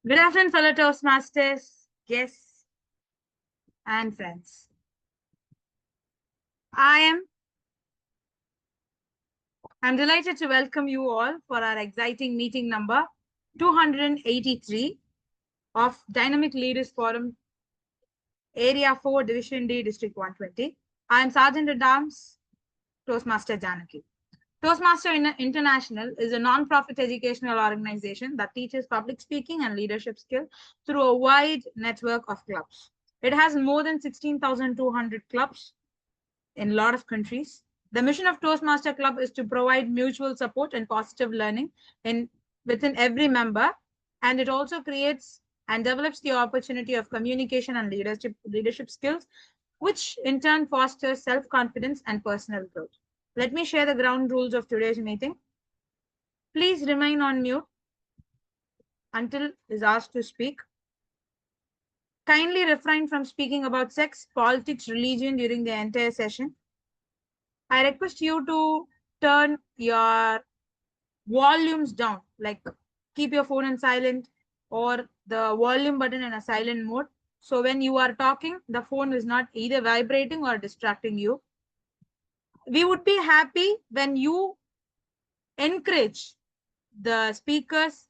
Good afternoon, fellow Toastmasters, guests, and friends. I'm delighted to welcome you all for our exciting meeting number 283 of Dynamic Leaders Forum, Area 4, Division D, District 120. I am Sergeant at Arms, Toastmaster Janaki. Toastmaster International is a non-profit educational organization that teaches public speaking and leadership skills through a wide network of clubs. It has more than 16,200 clubs in a lot of countries. The mission of Toastmaster Club is to provide mutual support and positive learning within every member, and it also creates and develops the opportunity of communication and leadership skills, which in turn fosters self-confidence and personal growth. Let me share the ground rules of today's meeting. Please remain on mute until is asked to speak. Kindly refrain from speaking about sex, politics, religion during the entire session. I request you to turn your volumes down, like keep your phone in silent or the volume button in a silent mode. So when you are talking, the phone is not either vibrating or distracting you. We would be happy when you encourage the speakers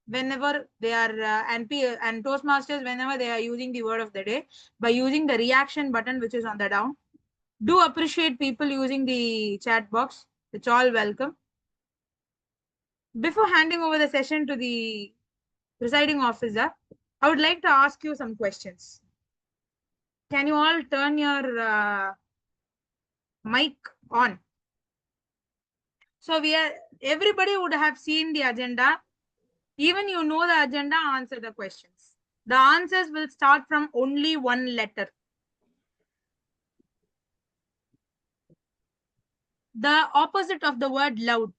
whenever they are and Toastmasters whenever they are using the word of the day by using the reaction button which is on the down. Do appreciate people using the chat box. It's all welcome. Before handing over the session to the presiding officer, I would like to ask you some questions. Can you all turn your mic on? So everybody would have seen the agenda. Even you know the agenda, answer the questions. The answers will start from only one letter. The opposite of the word loud.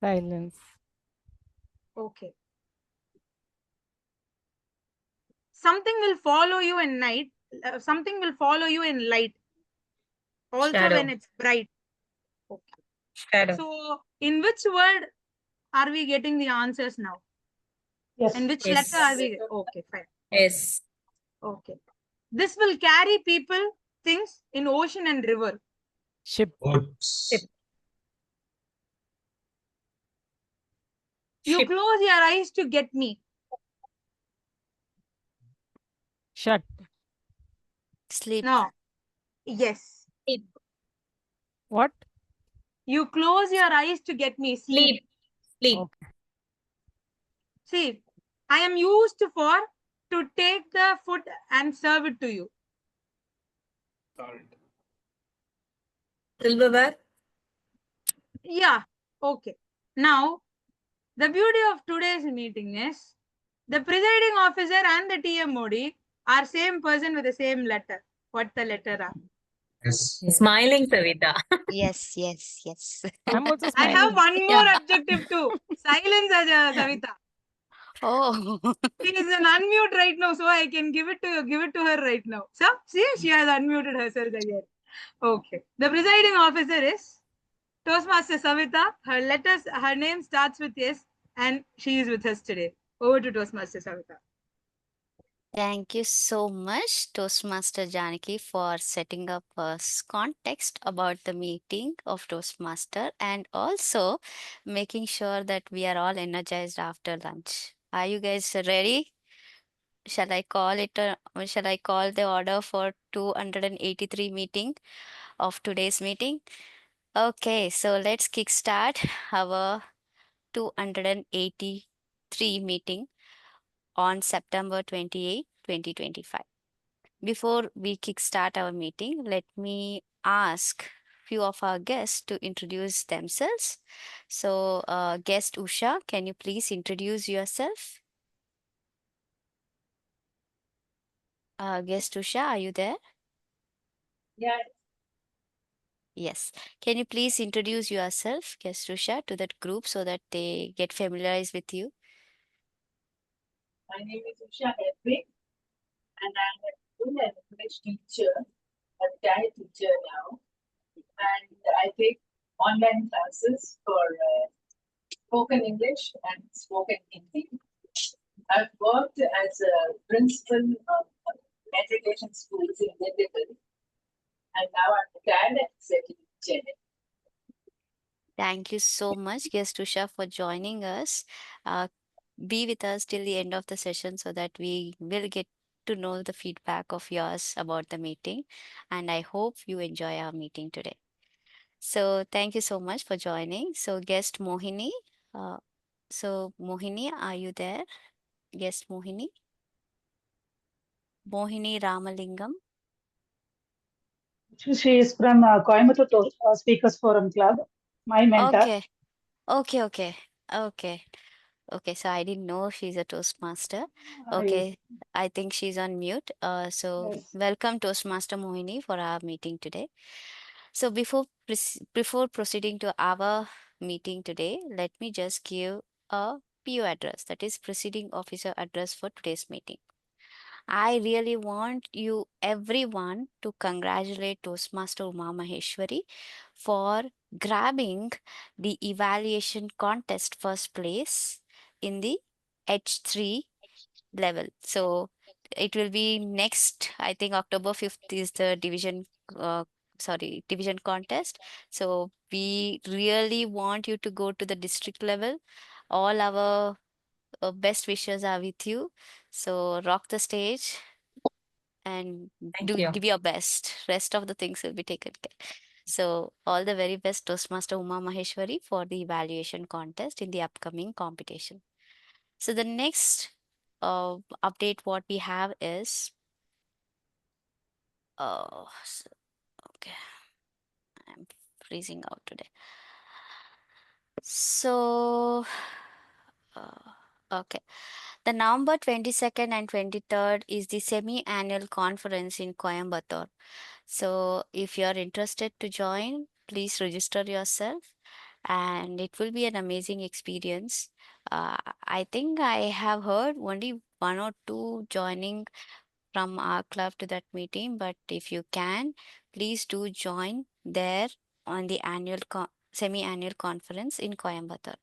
Silence. Okay. Something will follow you in night. Something will follow you in light. Also Shadow. when it's bright. Okay. Shadow. So in which word are we getting the answers now? Yes. In which Yes. letter are we? Okay, fine. Yes. Okay. This will carry people, things in ocean and river. Ship. Ship. You Ship. close your eyes to get me. Shut. Sleep. No. Yes. Sleep. What? You close your eyes to get me. Sleep. Sleep. Okay. See, I am used for to take the food and serve it to you. Silverware. Yeah. Okay. Now, the beauty of today's meeting is the presiding officer and the TMOD are same person with the same letter. What the letter are? Yes. Yes. Smiling Savita. Yes, yes, yes. I'm also I have smiling. one more Yeah. adjective too. Silence, Savita. Oh. She is an unmute right now, so I can give it to her right now. So, see, she has unmuted herself again. Okay. The presiding officer is Toastmaster Savita. Her name starts with S, and she is with us today. Over to Toastmaster Savita. Thank you so much, Toastmaster Janaki, for setting up context about the meeting of Toastmaster and also making sure that we are all energized after lunch. Are you guys ready? Shall I call it? Shall I call the order for 283 meeting of today's meeting? Okay, so let's kickstart our 283 meeting on September 28, 2025. Before we kickstart our meeting, let me ask few of our guests to introduce themselves. So, guest Usha, can you please introduce yourself? Guest Usha, are you there? Yeah. Yes. Can you please introduce yourself, guest Usha, to that group so that they get familiarized with you? My name is Usha Hedwig, and I'm an English teacher, a retired teacher now, and I take online classes for spoken English and spoken Hindi. I've worked as a principal of education schools in Medical, and now I'm retired and settled in Chennai. Thank you so much, guest Usha, for joining us. Be with us till the end of the session so that we will get to know the feedback of yours about the meeting. And I hope you enjoy our meeting today. So thank you so much for joining. So guest Mohini, uh, Mohini, are you there? Guest Mohini? Mohini Ramalingam. She is from Speakers Forum Club, my mentor. Okay. Okay. Okay, so I didn't know she's a Toastmaster. Yes, Okay, I think she's on mute. So yes. welcome Toastmaster Mohini for our meeting today. So before proceeding to our meeting today, let me just give a PO address, that is Presiding Officer address for today's meeting. I really want you everyone to congratulate Toastmaster Uma Maheshwari for grabbing the evaluation contest first place in the H3 level. So it will be next, I think October 5th is the uh, division contest. So we really want you to go to the district level. All our best wishes are with you. So rock the stage and Thank you. give your best. Rest of the things will be taken care. So all the very best Toastmaster Uma Maheshwari for the evaluation contest in the upcoming competition. So the next update what we have is okay, I'm freezing out today. So okay. The November 22nd and 23rd is the semi-annual conference in Coimbatore. So if you are interested to join, please register yourself and it will be an amazing experience. I think I have heard only one or two joining from our club to that meeting, but if you can, please do join there on the semi-annual conference in Coimbatore.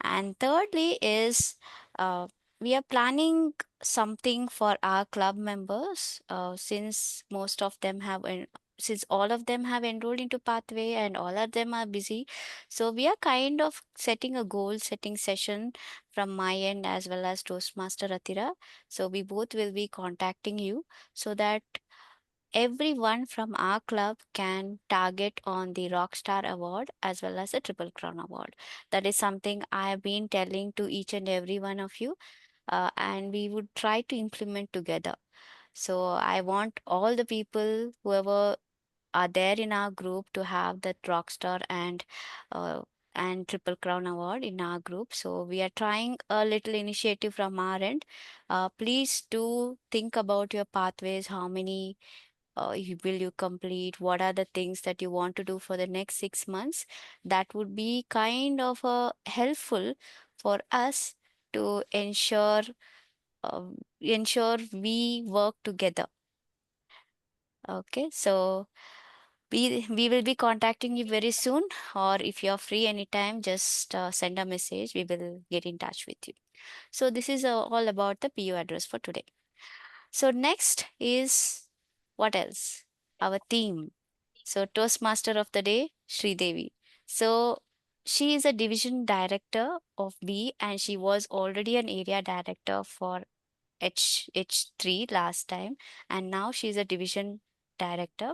And thirdly is we are planning something for our club members since most of them have since all of them have enrolled into pathway and all of them are busy, so we are kind of setting a goal setting session from my end as well as Toastmaster Atira. So we both will be contacting you so that everyone from our club can target on the Rockstar Award as well as the Triple Crown Award. That is something I have been telling to each and every one of you, and we would try to implement together. So I want all the people, whoever are there in our group, to have that Rockstar uh, and Triple Crown Award in our group. So we are trying a little initiative from our end. Please do think about your pathways, how many will you complete, what are the things that you want to do for the next 6 months. That would be kind of helpful for us to ensure we work together. Okay, so we will be contacting you very soon, or if you're free anytime, just send a message, we will get in touch with you. So this is all about the PO address for today. So next is what else? Our theme. So Toastmaster of the day, Sri Devi. So she is a division director of B and she was already an area director for H3 last time, and now she's a division director.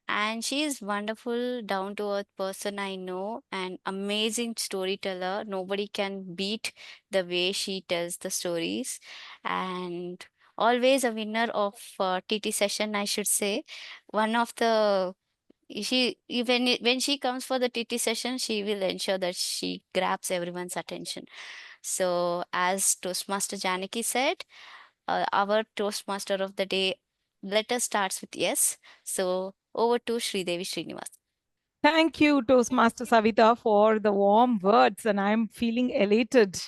And she is wonderful, down to earth person I know, and amazing storyteller. Nobody can beat the way she tells the stories, and always a winner of TT session, I should say. One of the she even when she comes for the TT session, she will ensure that she grabs everyone's attention. So as Toastmaster Janaki said, our Toastmaster of the day letter starts with yes. So over to Sridevi Srinivas. Thank you, Toastmaster Savita, for the warm words, and I'm feeling elated.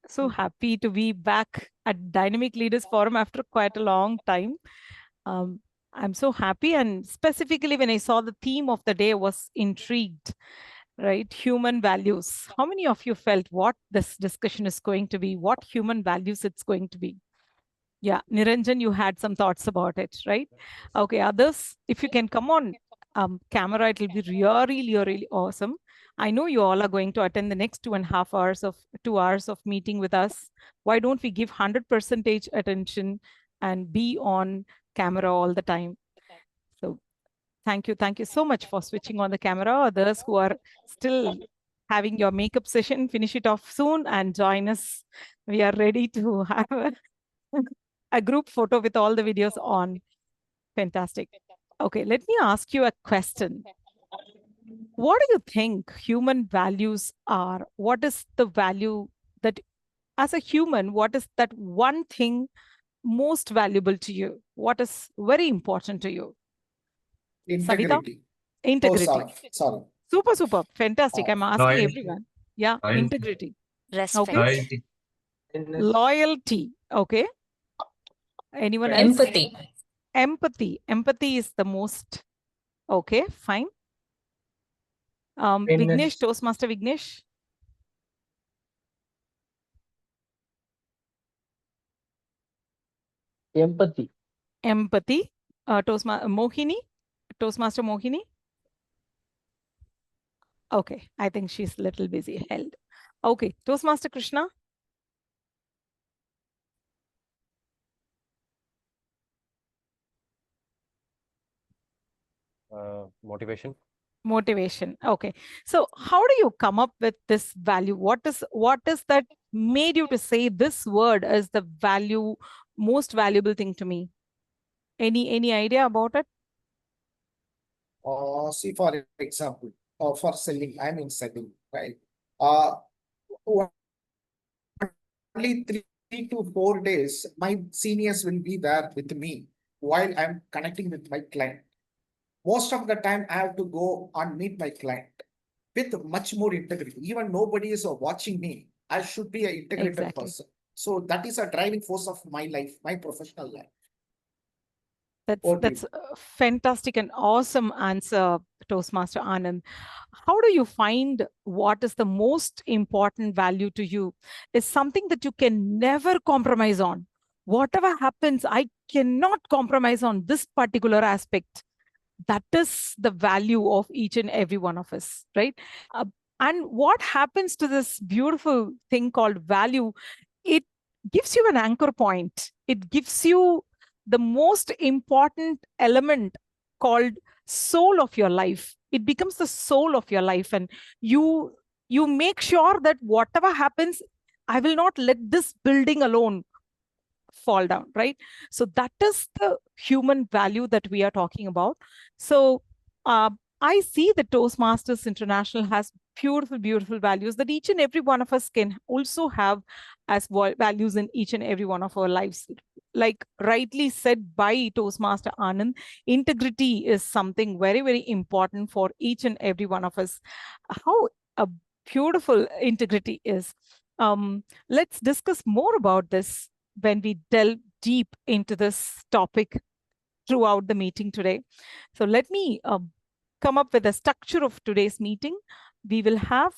So happy to be back at Dynamic Leaders Forum after quite a long time. Um, I'm so happy, and specifically when I saw the theme of the day, was intrigued. right? Human values. How many of you felt what this discussion is going to be, what human values it's going to be? Yeah, Niranjan, you had some thoughts about it, right? Okay, others, if you can come on camera, it will be really, really awesome. I know you all are going to attend the next 2 hours of meeting with us. Why don't we give 100% attention and be on camera all the time? So thank you so much for switching on the camera. Others who are still having your makeup session, finish it off soon and join us. We are ready to have a group photo with all the videos on. Fantastic. Okay, let me ask you a question. What do you think human values are? What is the value that, as a human, what is that one thing most valuable to you? What is very important to you? Savita? Integrity. Oh, Integrity. sorry. Super, super. Fantastic. I'm asking Loyalty. everyone. Yeah, Loyalty. integrity. Respect. Okay. Loyalty. Loyalty. Okay. Anyone else? Empathy. Empathy. Empathy is the most. Okay, fine. Vignesh, Kindness. Toastmaster Vignesh. Empathy. Empathy. Mohini, Toastmaster Mohini. Okay, I think she's a little busy. Held. Okay, Toastmaster Krishna. Motivation. Motivation. Okay, so how do you come up with this value? What is that made you to say this word is the most valuable thing to me? Any idea about it? See, for example, for selling, I'm in selling, right? Only 3 to 4 days, my seniors will be there with me while I'm connecting with my client. Most of the time, I have to go and meet my client with much more integrity. Even nobody is watching me. I should be an integrated Exactly. person. So that is a driving force of my life, my professional life. That's a fantastic and awesome answer, Toastmaster Anand. How do you find what is the most important value to you? Is something that you can never compromise on. Whatever happens, I cannot compromise on this particular aspect. That is the value of each and every one of us, right? Uh, and what happens to this beautiful thing called value? It gives you an anchor point. It gives you the most important element called soul of your life. It becomes the soul of your life, and you make sure that whatever happens, I will not let this building alone fall down, right? So that is the human value that we are talking about. So I see that Toastmasters International has beautiful, beautiful values that each and every one of us can also have as values in each and every one of our lives. Like rightly said by Toastmaster Anand, integrity is something very, very important for each and every one of us. How beautiful integrity is. Let's discuss more about this when we delve deep into this topic throughout the meeting today. So let me come up with a structure of today's meeting. We will have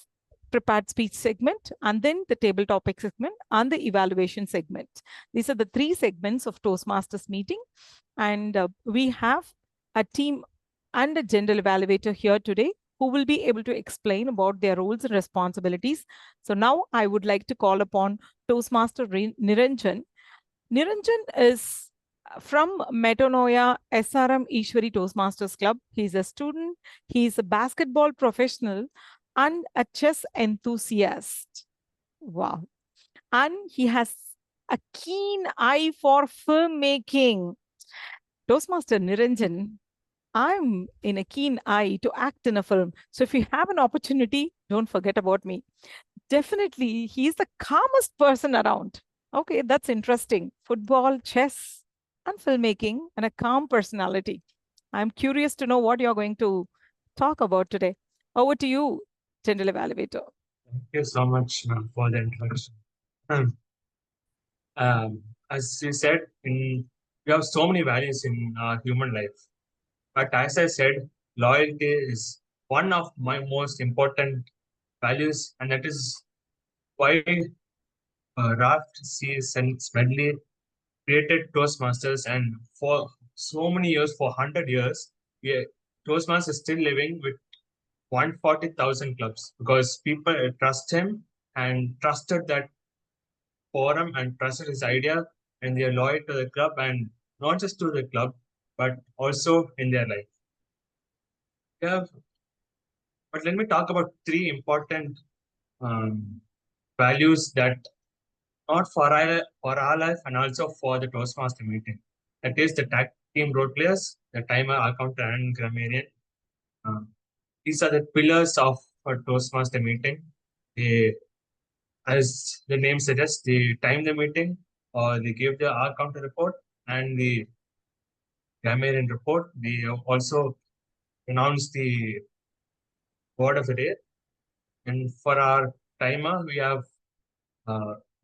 prepared speech segment, and then the table topic segment and the evaluation segment. These are the 3 segments of Toastmasters meeting. And we have a team and a general evaluator here today who will be able to explain about their roles and responsibilities. So now I would like to call upon Toastmaster Niranjan. Niranjan is from Metanoia SRM Ishwari Toastmasters Club. He's a student, he's a basketball professional, and a chess enthusiast. Wow. And he has a keen eye for filmmaking. Toastmaster Niranjan, I'm in a keen eye to act in a film. So if you have an opportunity, don't forget about me. Definitely, he's the calmest person around. Okay, that's interesting. Football, chess, and filmmaking, and a calm personality. I'm curious to know what you're going to talk about today. Over to you, General Evaluator. Thank you so much for the introduction. Um, as you said, we have so many values in human life. But as I said, loyalty is one of my most important values, and that is why Raft C. Smedley created Toastmasters, and for so many years, for 100 years, Toastmasters is still living with 140,000 clubs because people trust him and trusted that forum and trusted his idea, and they are loyal to the club, and not just to the club but also in their life. Yeah, but let me talk about three important values that not for our life and also for the Toastmaster meeting. That is the tag team role players, the timer, accountant, and grammarian. These are the pillars of a Toastmaster meeting. They, as the name suggests, they time the meeting, or they give the counter report and the grammarian report. They also announce the word of the day. And for our timer, we have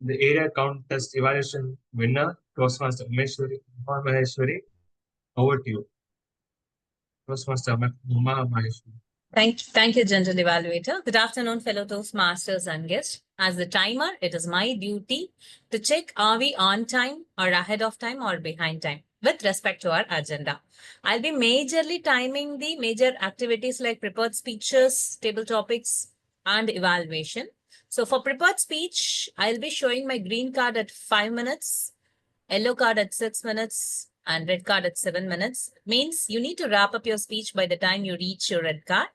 the area contest evaluation winner, Toastmaster Maheshwari. Over to you, Toastmaster Maheshwari. Thank you, General Evaluator. Good afternoon, fellow Toastmasters and guests. As the timer, it is my duty to check are we on time or ahead of time or behind time with respect to our agenda. I'll be majorly timing the major activities like prepared speeches, table topics, and evaluation. So for prepared speech, I'll be showing my green card at 5 minutes, yellow card at 6 minutes, and red card at 7 minutes. Means you need to wrap up your speech by the time you reach your red card.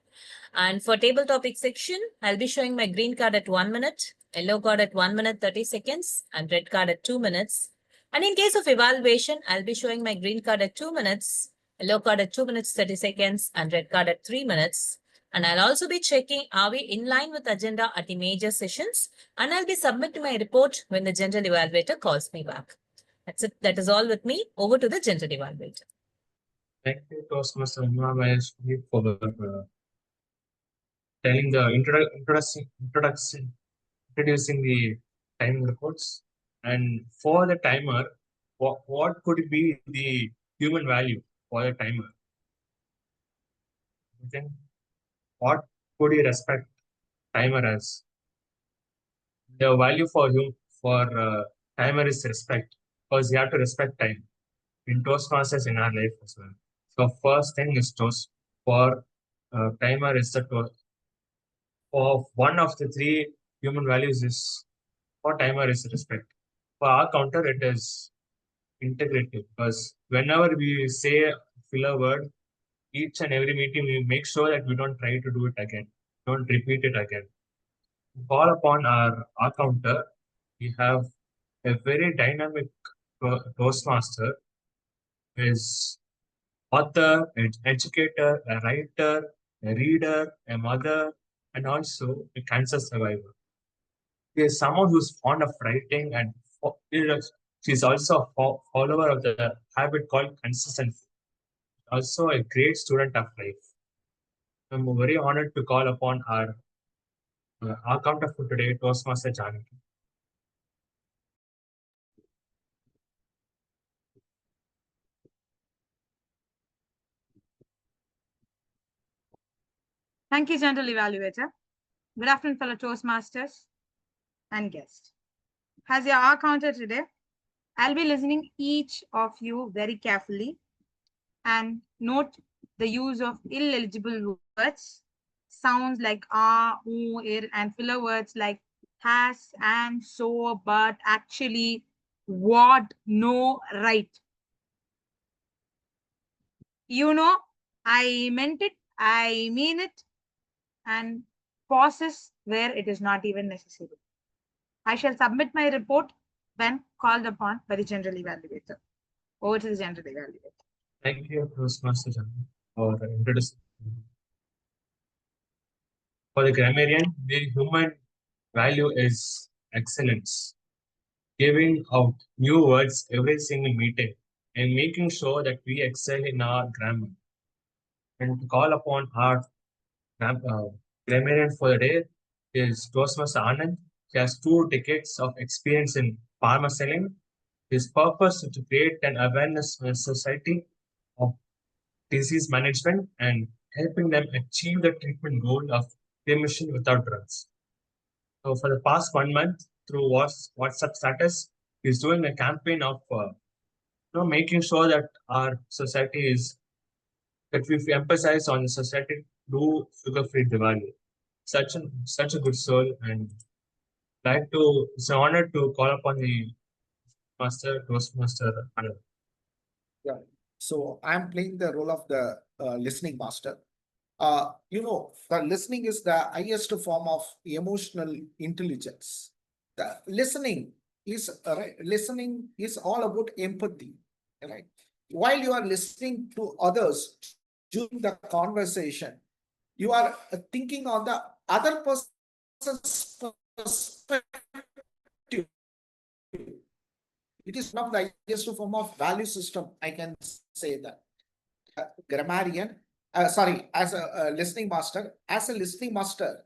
And for table topic section, I'll be showing my green card at 1 minute, yellow card at 1 minute 30 seconds, and red card at 2 minutes. And in case of evaluation, I'll be showing my green card at 2 minutes, yellow card at 2 minutes 30 seconds, and red card at 3 minutes. And I'll also be checking are we in line with agenda at the major sessions, and I'll be submitting my report when the general evaluator calls me back. That's it. That is all with me. Over to the general evaluator. Thank you, Toastmaster Maheshwari, for telling the introducing the timing reports. And for the timer, what could be the human value for the timer? Then what could you respect timer as? The value for timer is respect, because you have to respect time in Toastmasters in our life as well. So first thing is toast for timer is the for one of the three human values is for timer is respect. For our counter, it is integrity, because whenever we say a filler word, each and every meeting we make sure that we don't try to do it again, don't repeat it again. Call upon our counter, we have a very dynamic Toastmaster, is author, educator, a writer, a reader, a mother, and also a cancer survivor. She is someone who's fond of writing, and she's also a follower of the habit called consistency. Also a great student of life. I'm very honored to call upon our counter for today, Toastmaster Janaki. Thank you, General Evaluator. Good afternoon, fellow Toastmasters and guests. As your R counter today, I'll be listening each of you very carefully and note the use of illegible words, sounds like ir, and filler words like has, and, so, but, actually, what, no, right. You know, I meant it, I mean it, and pauses where it is not even necessary. I shall submit my report when called upon by the general evaluator. Over to the general evaluator. Thank you, Toastmaster Janaki, for introducing. For the grammarian, the human value is excellence, giving out new words every single meeting and making sure that we excel in our grammar. And to call upon our grammarian for the day is Toastmaster Anand. He has 2 decades of experience in pharma selling. His purpose is to create an awareness in society of disease management and helping them achieve the treatment goal of remission without drugs. So for the past 1 month, through WhatsApp status, he's doing a campaign of making sure that our society is that we emphasize on the society do sugar-free Diwali. Such a good soul, and like to it's an honor to call upon the Toastmaster. Yeah. So I'm playing the role of the listening master. The listening is the highest form of emotional intelligence. The listening is all about empathy, right? While you are listening to others during the conversation, you are thinking on the other person's perspective. It is one of the highest form of value system, I can say that. Grammarian, as a listening master,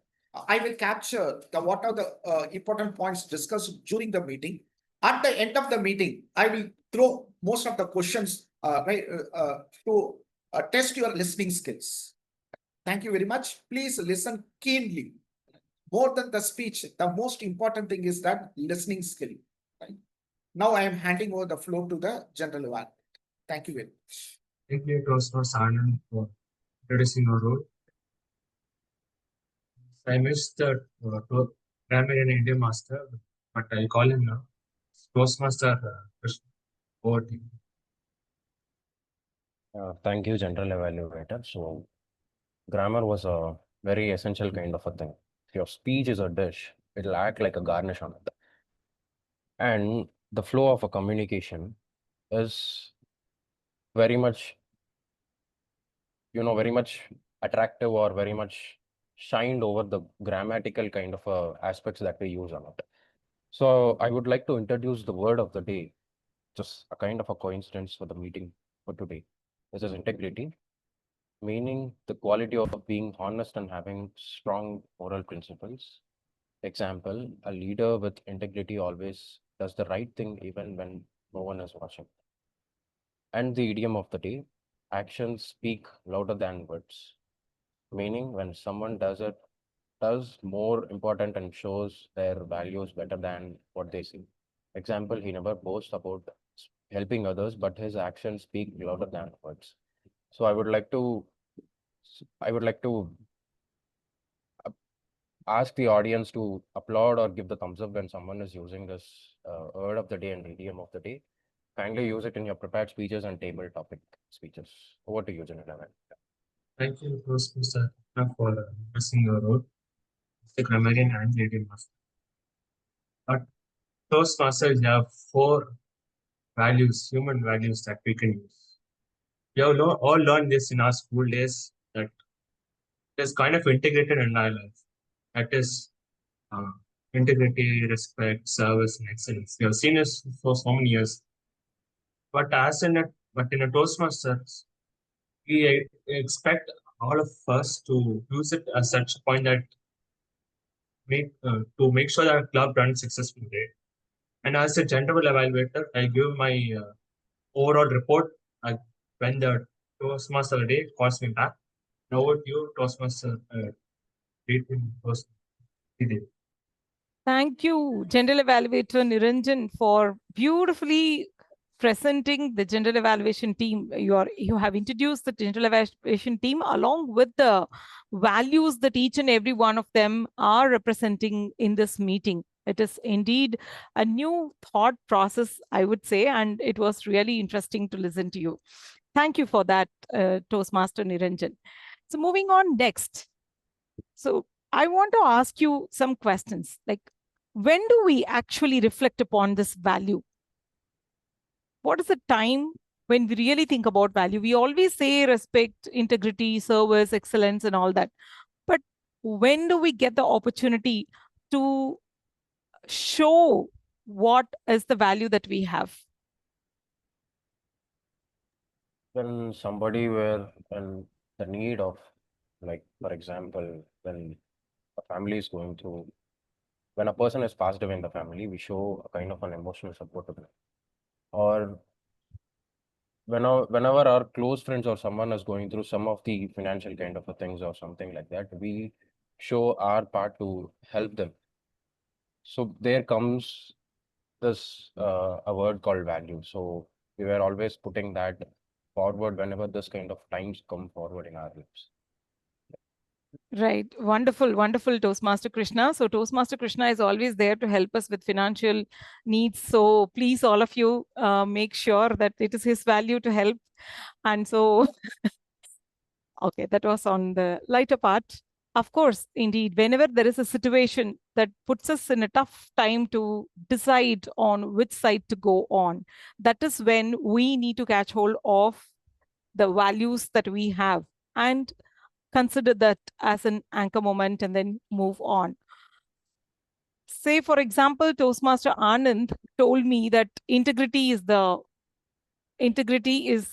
I will capture what are the important points discussed during the meeting. At the end of the meeting, I will throw most of the questions to test your listening skills. Thank you very much. Please listen keenly. More than the speech, the most important thing is that listening skill. Right? Now I am handing over the floor to the general evaluator. Thank you very much. Thank you, Toastmaster Anand, for introducing your role. I missed the grammar and Indian master, but I'll call him now. Toastmaster Krishna. Over to you. Thank you, General Evaluator. So, grammar was a very essential kind of a thing. If your speech is a dish, it'll act like a garnish on it. And the flow of a communication is very much, very much attractive or very much shined over the grammatical kind of aspects that we use on it. So, I would like to introduce the word of the day, just a kind of a coincidence for the meeting for today. This is integrity, meaning the quality of being honest and having strong moral principles. Example, a leader with integrity always does the right thing even when no one is watching. And the idiom of the day, actions speak louder than words, meaning when someone does more important and shows their values better than what they see. Example, he never boasts about helping others, but his actions speak louder than words. So I would like to ask the audience to applaud or give the thumbs up when someone is using this word of the day and idiom of the day. Kindly use it in your prepared speeches and table topic speeches. Over to you, General. Thank you, Toastmaster Krishna, for introducing your role. The grammarian and the Indian master. But Toastmasters have 4 values, human values that we can use. We have all learned this in our school days that it is kind of integrated in our life. That is integrity, respect, service, and excellence. We have seen this for so many years. But in a Toastmasters, we expect all of us to use it as such a point that to make sure that our club runs successfully. And as a general evaluator, I give my overall report when the Toastmaster of the day calls me back. Now over to you, Toastmaster. Thank you, General Evaluator Niranjan, for beautifully presenting the general evaluation team. You have introduced the general evaluation team along with the values that each and every one of them are representing in this meeting. It is indeed a new thought process, I would say, and it was really interesting to listen to you. Thank you for that, Toastmaster Niranjan. So moving on next. So I want to ask you some questions like, when do we actually reflect upon this value? What is the time when we really think about value? We always say respect, integrity, service, excellence, and all that. But when do we get the opportunity to show what is the value that we have? When the need of, like, for example, when a family is going through, when a person is passed away in the family, we show a kind of an emotional support to them. Or whenever our close friends or someone is going through some of the financial kind of a things or something like that, we show our part to help them. So there comes this a word called value. So we were always putting that forward whenever this kind of times come forward in our lives. Right. Wonderful, wonderful, Toastmaster Krishna. So Toastmaster Krishna is always there to help us with financial needs. So please, all of you, make sure that it is his value to help. And so, okay, that was on the lighter part. Of course, indeed, whenever there is a situation that puts us in a tough time to decide on which side to go on, that is when we need to catch hold of the values that we have and consider that as an anchor moment and then move on. Say, for example, Toastmaster Anand told me that integrity is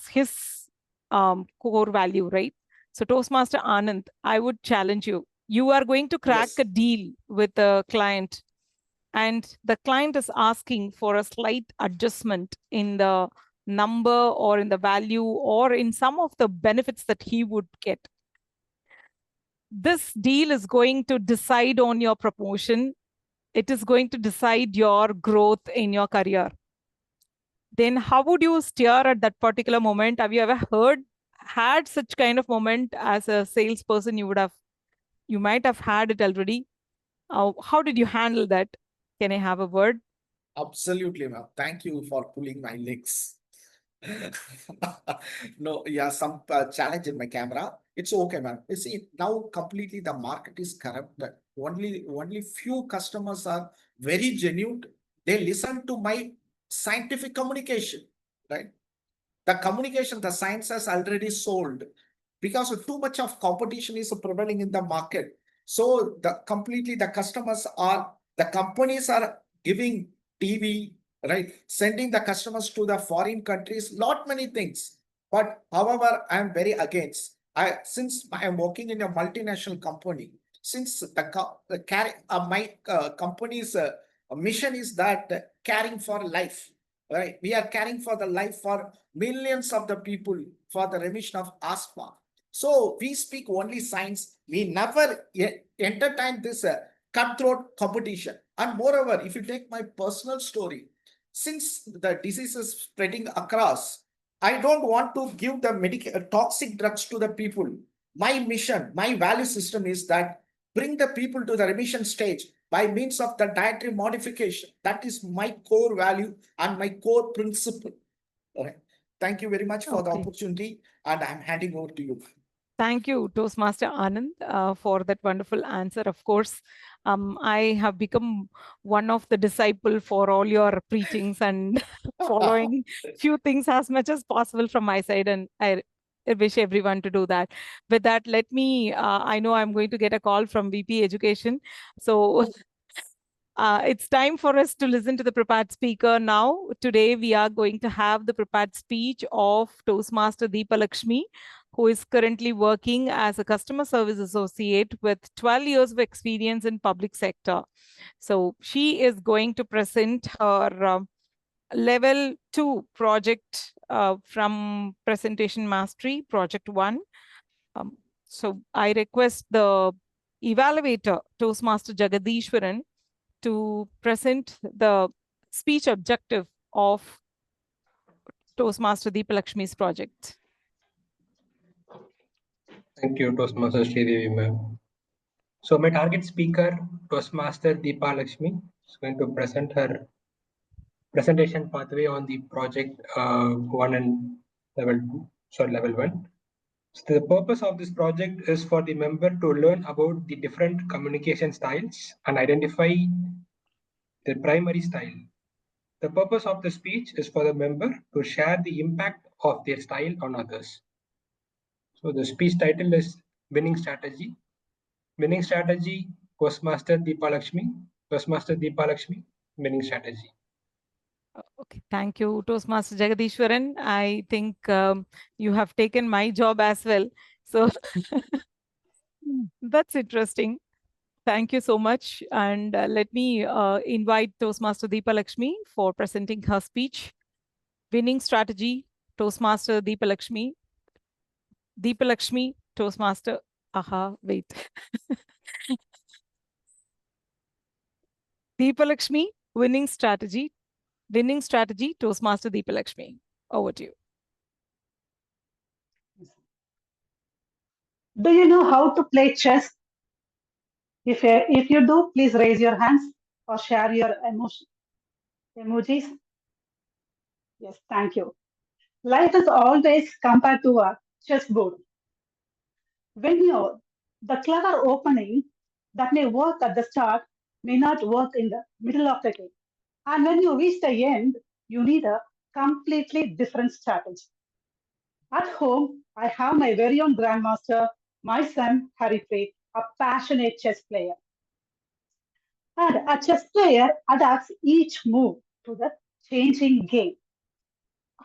his core value, right? So Toastmaster Anand, I would challenge you. You are going to crack Yes. a deal with a client, and the client is asking for a slight adjustment in the number or in the value or in some of the benefits that he would get. This deal is going to decide on your promotion. It is going to decide your growth in your career. Then how would you steer at that particular moment? Have you ever had such kind of moment as a salesperson? You might have had it already. How did you handle that? Can I have a word? Absolutely, ma'am. Thank you for pulling my legs. No, yeah, some challenge in my camera. It's okay, ma'am. You see, now completely the market is corrupt. Only few customers are very genuine. They listen to my scientific communication, right? The communication, the science has already sold because too much of competition is prevailing in the market. So the customers are, the companies are giving TV, right? Sending the customers to the foreign countries, lot many things. But however, I am very against. Since I am working in a multinational company, since my company's mission is that caring for life, right? We are caring for the life for millions of the people for the remission of asthma. So we speak only science. We never entertain this cutthroat competition. And moreover, if you take my personal story, since the disease is spreading across, I don't want to give the toxic drugs to the people. My mission, my value system is that bring the people to the remission stage by means of the dietary modification. That is my core value and my core principle. All right. Thank you very much for the Okay. opportunity, and I'm handing over to you. Thank you, Toastmaster Anand, for that wonderful answer. Of course, I have become one of the disciple for all your preachings and following few things as much as possible from my side, and I wish everyone to do that. With that, let me, I know I'm going to get a call from VP Education. So it's time for us to listen to the prepared speaker now. Today, we are going to have the prepared speech of Toastmaster Deepa Lakshmi, who is currently working as a customer service associate with 12 years of experience in public sector. So she is going to present her level 2 project from Presentation Mastery, Project 1. So I request the evaluator, Toastmaster Jagadishwaran, to present the speech objective of Toastmaster Deepa Lakshmi's project. Thank you, Toastmaster Sridevi ma'am. So my target speaker, Toastmaster Deepa Lakshmi, is going to present her presentation pathway on the project 1 and level 1. So the purpose of this project is for the member to learn about the different communication styles and identify the primary style. The purpose of the speech is for the member to share the impact of their style on others. So the speech title is Winning Strategy. Winning Strategy, Toastmaster Deepa Lakshmi. Toastmaster Deepa Lakshmi, Winning Strategy. Okay, thank you, Toastmaster Jagadishwaran. I think you have taken my job as well. So that's interesting. Thank you so much. And let me invite Toastmaster Deepa Lakshmi for presenting her speech. Winning Strategy, Toastmaster Deepalakshmi. Deepalakshmi, Toastmaster. Aha, wait. Deepalakshmi, winning strategy. Winning strategy, Toastmaster Deepalakshmi. Over to you. Do you know how to play chess? If you do, please raise your hands or share your emojis. Yes, thank you. Life is always compared to a chessboard. When the clever opening that may work at the start may not work in the middle of the game. And when you reach the end, you need a completely different strategy. At home, I have my very own grandmaster, my son Haripret, a passionate chess player. And a chess player adapts each move to the changing game.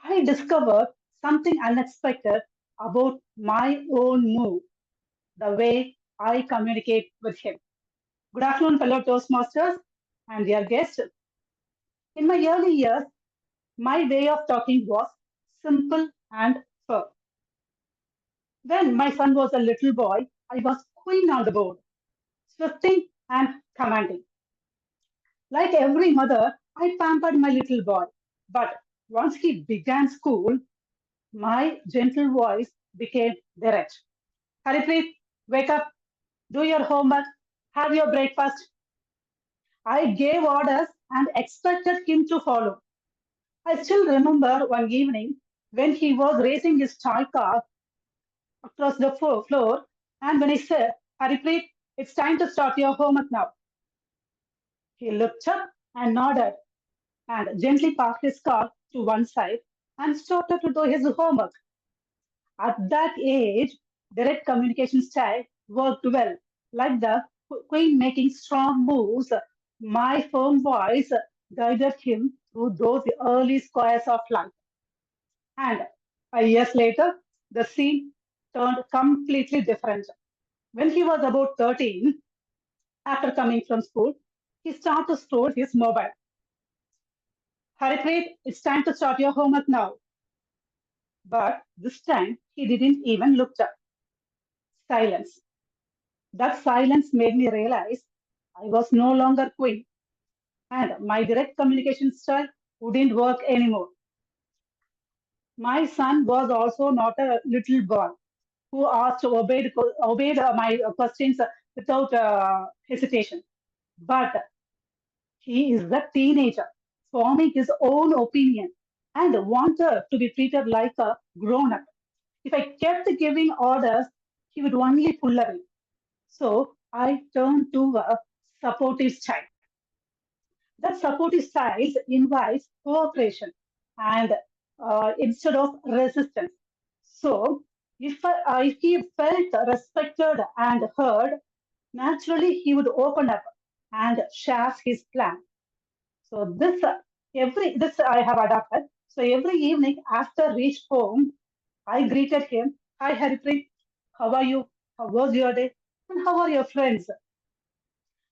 I discovered something unexpected about my own move, the way I communicate with him. Good afternoon, fellow Toastmasters and dear guests. In my early years, my way of talking was simple and firm. When my son was a little boy, I was queen on the board, swifting and commanding. Like every mother, I pampered my little boy. But once he began school, my gentle voice became direct. Haripreet, wake up, do your homework, have your breakfast. I gave orders and expected him to follow. I still remember one evening when he was racing his toy car across the floor, and when I said, Haripreet, it's time to start your homework now. He looked up and nodded and gently parked his car to one side and started to do his homework. At that age, direct communication style worked well. Like the queen making strong moves, my firm voice guided him through those early squares of life. And years later, the scene turned completely different. When he was about 13, after coming from school, he started to scroll his mobile. Haripreet, it's time to start your homework now. But this time, he didn't even look up. Silence. That silence made me realize I was no longer queen, and my direct communication style wouldn't work anymore. My son was also not a little boy who asked, obeyed my questions without hesitation. But he is a teenager forming his own opinion and wanted to be treated like a grown up. If I kept giving orders, he would only pull away. So I turned to a supportive style. That supportive style invites cooperation and instead of resistance. So if he felt respected and heard, naturally he would open up and share his plan. So this I have adapted. So every evening after reach home, I greeted him. Hi Haripreet, how are you? How was your day? And how are your friends?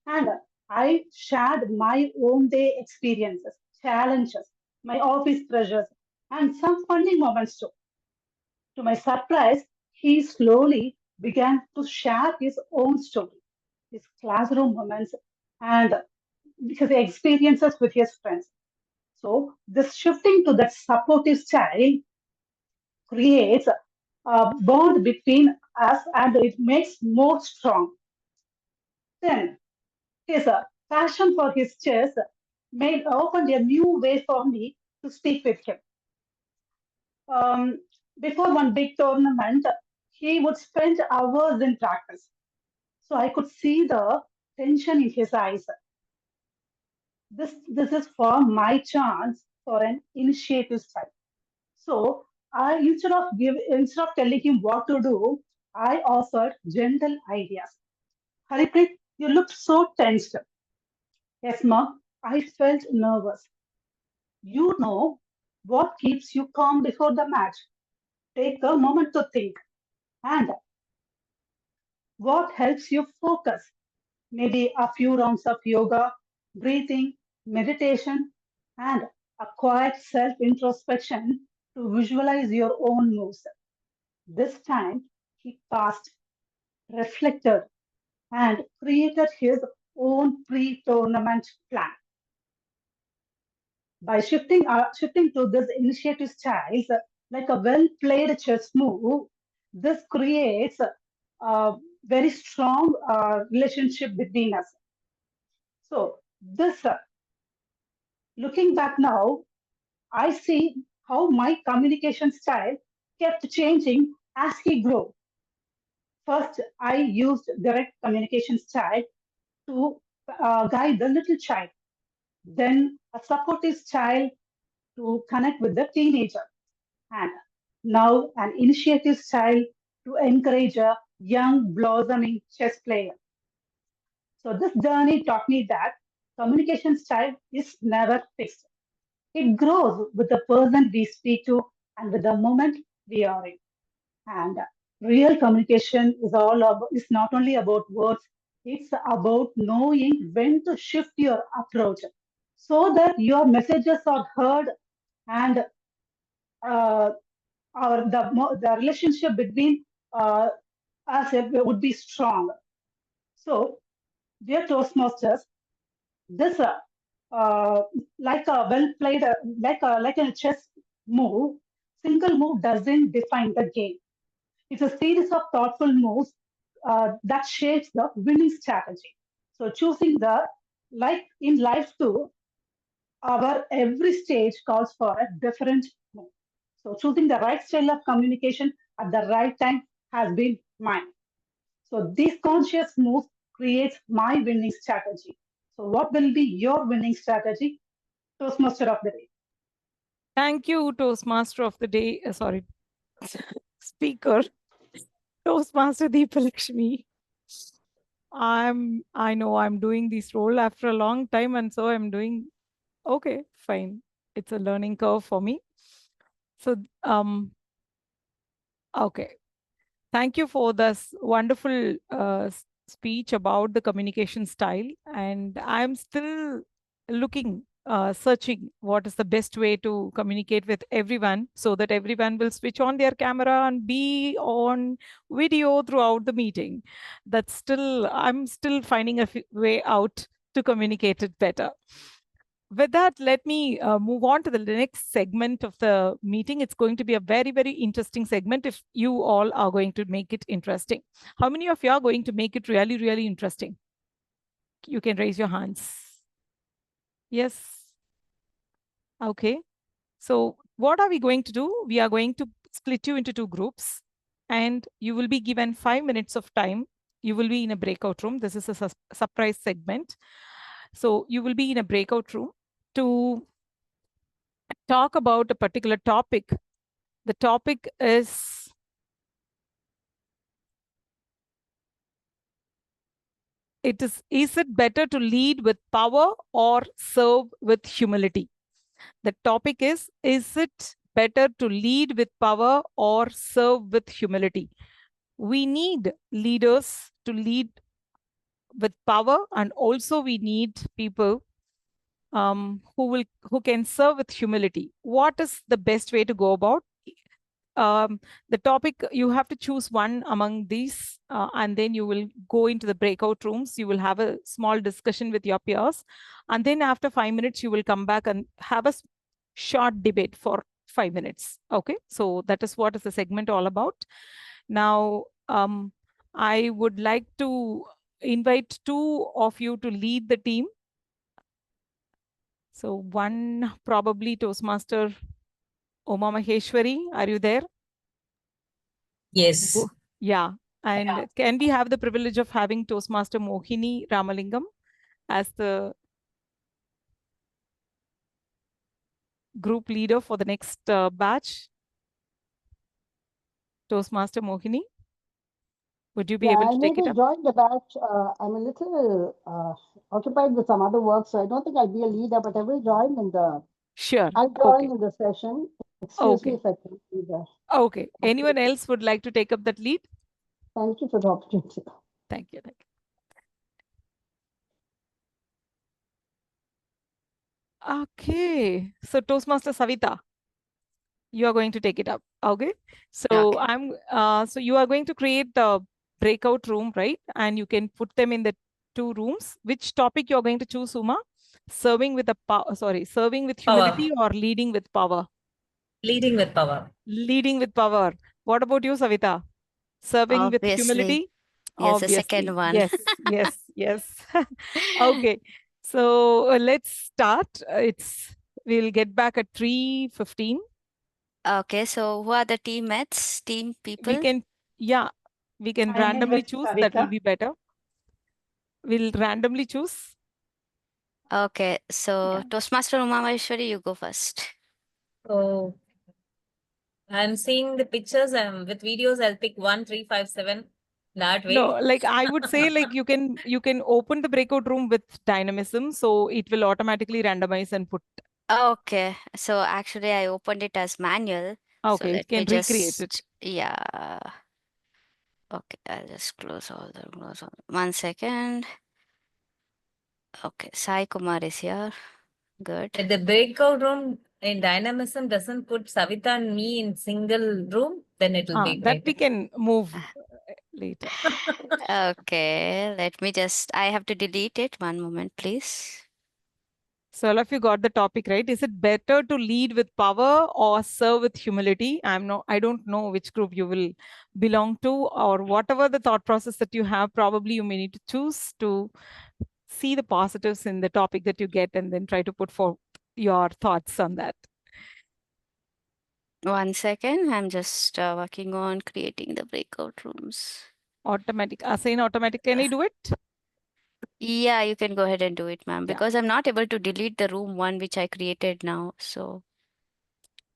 And I shared my own day experiences, challenges, my office pressures, and some funny moments too. To my surprise, he slowly began to share his own story, his classroom moments, and his experiences with his friends. So, this shifting to that supportive style creates a bond between us and it makes more strong. Then, his passion for his chess made opened a new way for me to speak with him. Um, Before one big tournament, he would spend hours in practice. So I could see the tension in his eyes. This is for my chance for an initiative style. So I instead of telling him what to do, I offered gentle ideas. Haripreet, you looked so tensed. Yes, ma'am. I felt nervous. You know what keeps you calm before the match. Take a moment to think. And what helps you focus? Maybe a few rounds of yoga, breathing, meditation, and a quiet self introspection to visualize your own moves. This time, he paused, reflected, and created his own pre-tournament plan. By shifting to this initiative styles, like a well-played chess move, this creates a very strong relationship between us. So this, looking back now, I see how my communication style kept changing as he grew. First, I used direct communication style to guide the little child, then a supportive style to connect with the teenager, and now an initiative style to encourage a young blossoming chess player. So this journey taught me that communication style is never fixed. It grows with the person we speak to and with the moment we are in. And real communication is not only about words, it's about knowing when to shift your approach so that your messages are heard and uh, the relationship between us would be strong. So, dear Toastmasters, this uh, like a well played, like a chess move, single move doesn't define the game. It's a series of thoughtful moves that shapes the winning strategy. So choosing the, like in life too, our every stage calls for a different move. So choosing the right style of communication at the right time has been mine. So this conscious move creates my winning strategy. So what will be your winning strategy? Toastmaster of the day. Thank you, Toastmaster of the day. Sorry, speaker, Toastmaster Deepalakshmi. I know I'm doing this role after a long time, and so I'm doing okay, fine. It's a learning curve for me. So, okay. Thank you for this wonderful speech about the communication style. And I'm still looking, searching what is the best way to communicate with everyone so that everyone will switch on their camera and be on video throughout the meeting. I'm still finding a way out to communicate it better. With that, let me move on to the next segment of the meeting. It's going to be a very, very interesting segment if you all are going to make it interesting. How many of you are going to make it really, really interesting? You can raise your hands. Yes. Okay. So what are we going to do? We are going to split you into two groups, and you will be given 5 minutes of time. You will be in a breakout room. This is a surprise segment. So you will be in a breakout room to talk about a particular topic. The topic is is it better to lead with power or serve with humility? The topic is it better to lead with power or serve with humility? We need leaders to lead with power, and also we need people who can serve with humility. What is the best way to go about? The topic, you have to choose one among these, and then you will go into the breakout rooms. You will have a small discussion with your peers. And then after 5 minutes, you will come back and have a short debate for 5 minutes. Okay, so that is what is the segment all about. Now, I would like to invite two of you to lead the team. So one, probably Toastmaster Uma Maheshwari, are you there? Yes. Yeah. And can we have the privilege of having Toastmaster Mohini Ramalingam as the group leader for the next batch? Toastmaster Mohini, would you be able to I take it maybe up? join the batch. I'm a little occupied with some other work, so I don't think I'll be a leader, but I will join in the. Sure. I'll join in the session. Excuse me Okay. if I can be there. Okay. Anyone else would like to take up that lead? Thank you for the opportunity. Thank you. Thank you. Okay. So Toastmaster Savita. You are going to take it up. Okay. So Okay. so you are going to create a breakout room, right? And you can put them in the 2 rooms. Which topic you're going to choose, Uma? Serving with serving with humility Power. or leading with power? Leading with power. Leading with power. What about you, Savita? Serving with Obviously. humility? Yes, the second Obviously. one. Yes. Okay. So let's start. We'll get back at 3:15. Okay, so who are the teammates, team We people? can, yeah, we can I need randomly with choose. That will Savita. be better. We'll randomly choose. Okay, so Yeah. Toastmaster Umamaheshwari, you go first. So I'm seeing the pictures with videos. I'll pick 1, 3, 5, 7 that way. No, like I would say, like you can open the breakout room with dynamism, so it will automatically randomize and put. Okay, so actually I opened it as manual. So Okay, you let me can recreate it. just, yeah. Okay, I'll just close all. 1 second. Okay, Sai Kumar is here. Good. If the breakout room in dynamism doesn't put Savita and me in single room, then it will be That we great. can move later. Okay, let me just, I have to delete it. One moment, please. So all of you got the topic, right? Is it better to lead with power or serve with humility? I don't know which group you will belong to, or whatever the thought process that you have, probably you may need to choose to see the positives in the topic that you get and then try to put forth your thoughts on that. 1 second, I'm just working on creating the breakout rooms. Assign automatic, can I do it? Yeah, you can go ahead and do it, ma'am, Yeah. because I'm not able to delete the room one which I created now. So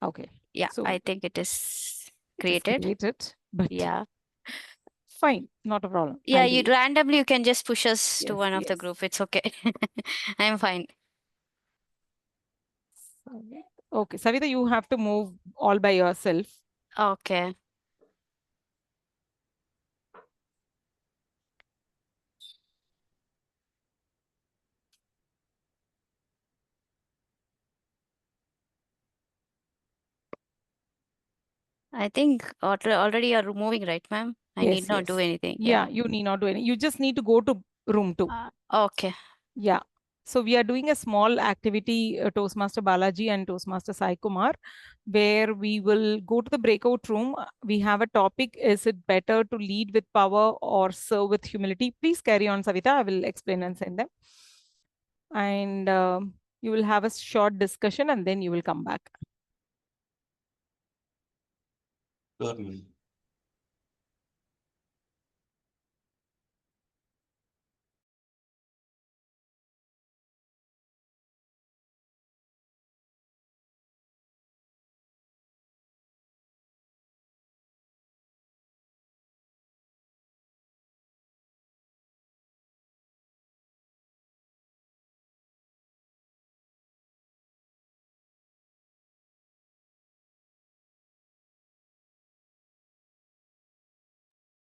Okay. yeah, So I think it is it is created. created, but Yeah. fine, not a problem. Yeah, I'll you do it. randomly you can just push us to Yes, one of the yes. group. It's okay. I'm fine. Okay, Savita, you have to move all by yourself. Okay. I think already you're moving, right, ma'am? I need not do anything. Yeah, you need not do any. You just need to go to room 2. Okay. Yeah. So we are doing a small activity, Toastmaster Balaji and Toastmaster Sai Kumar, where we will go to the breakout room. We have a topic. Is it better to lead with power or serve with humility? Please carry on, Savita. I will explain and send them. And you will have a short discussion and then you will come back. Sure.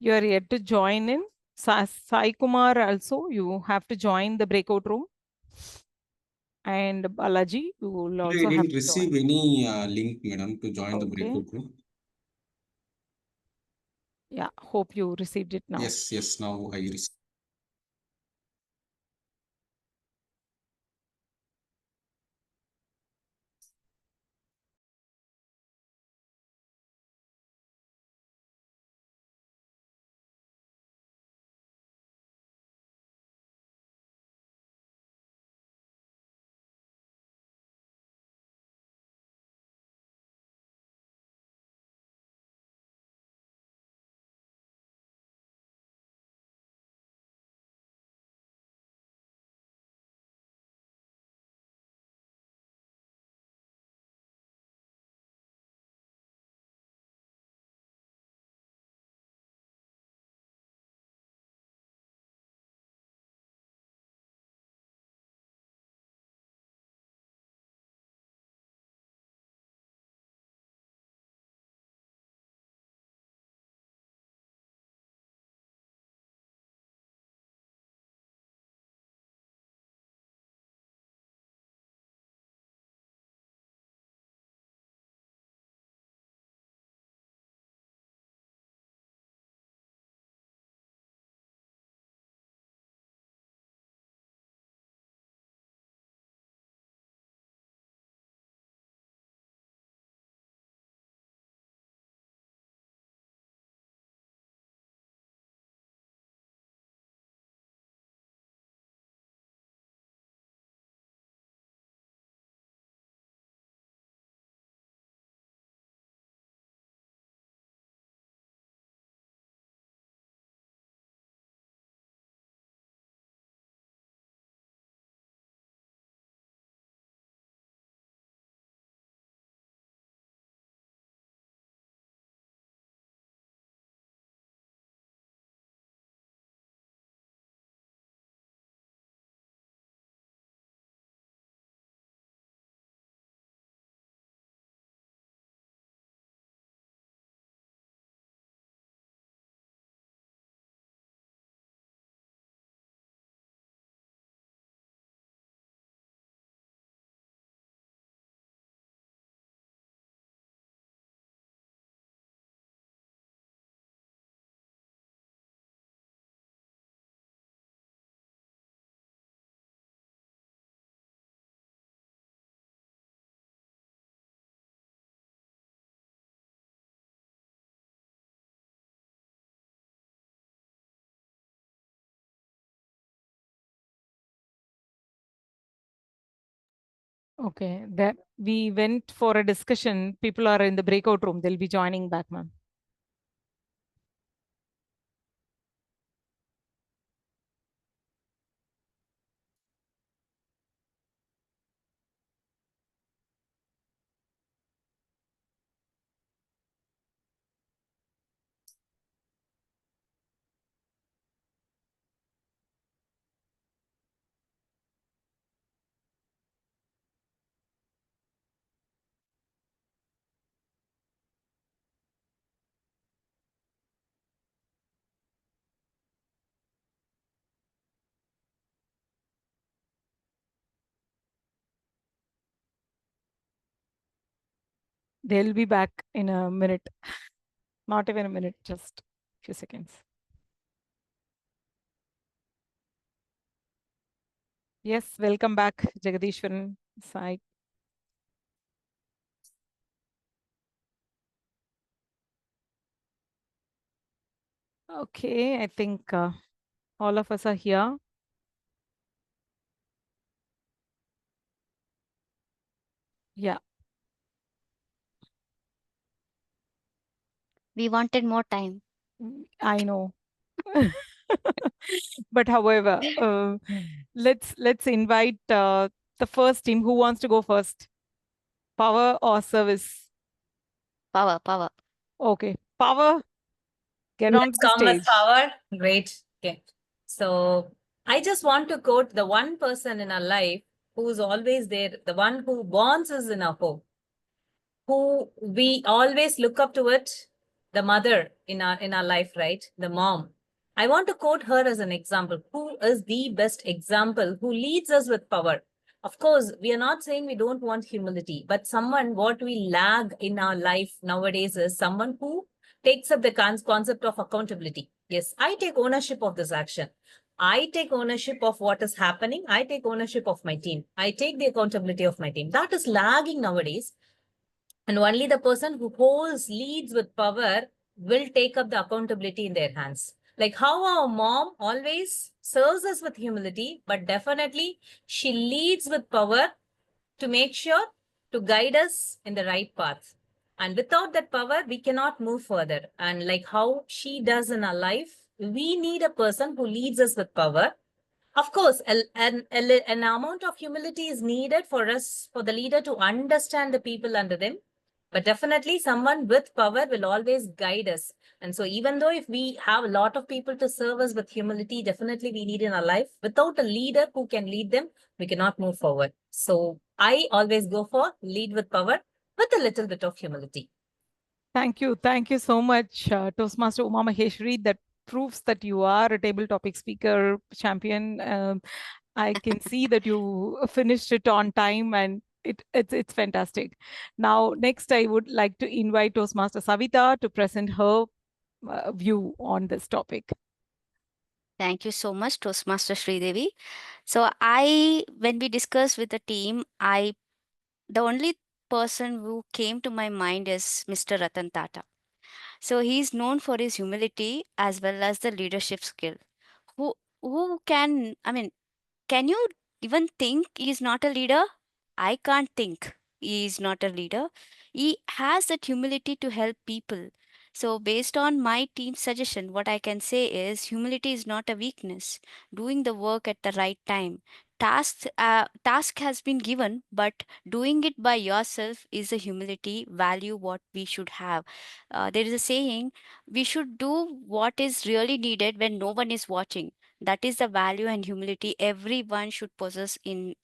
You are yet to join in. Sai Kumar also, you have to join the breakout room. And Balaji, you will I also have didn't to receive join. any link, madam, to join the Okay. breakout room. Yeah, hope you received it now. Yes, now I received. Okay, that we went for a discussion. People are in the breakout room. They'll be joining back, ma'am. They'll be back in a minute. Not even a minute, just a few seconds. Yes, welcome back, Jagadishwaran, Sai. Okay, I think all of us are here. Yeah. We wanted more time. I know. But however, let's invite the first team. Who wants to go first? Power or service? Power, power. Okay, power, get Let's onto the come with stage. power. Great. Okay. So I just want to quote the one person in our life who's always there, the one who bonds us in our home, who we always look up to it, the mother in our life, right? The mom. I want to quote her as an example. Who is the best example who leads us with power? Of course, we are not saying we don't want humility, but someone what we lag in our life nowadays is someone who takes up the concept of accountability. Yes, I take ownership of this action. I take ownership of what is happening. I take ownership of my team. I take the accountability of my team. That is lagging nowadays. And only the person who holds leads with power will take up the accountability in their hands. Like how our mom always serves us with humility, but definitely she leads with power to make sure to guide us in the right path. And without that power, we cannot move further. And like how she does in our life, we need a person who leads us with power. Of course, an amount of humility is needed for us, for the leader to understand the people under them. But definitely someone with power will always guide us. And so even though if we have a lot of people to serve us with humility, definitely we need in our life. Without a leader who can lead them, we cannot move forward. So I always go for lead with power with a little bit of humility. Thank you. Thank you so much, Toastmaster Uma Maheshwari. That proves that you are a table topic speaker champion. I can see that you finished it on time and it's fantastic. Now, next, I would like to invite Toastmaster Savita to present her view on this topic. Thank you so much, Toastmaster Sridevi. So when we discussed with the team, the only person who came to my mind is Mr. Ratan Tata. So he's known for his humility as well as the leadership skill. Who can, I mean, can you even think he's not a leader? I can't think he is not a leader. He has that humility to help people. So, based on my team's suggestion, what I can say is humility is not a weakness. Doing the work at the right time. Task has been given, but doing it by yourself is a humility value what we should have. There is a saying, we should do what is really needed when no one is watching. That is the value and humility everyone should possess in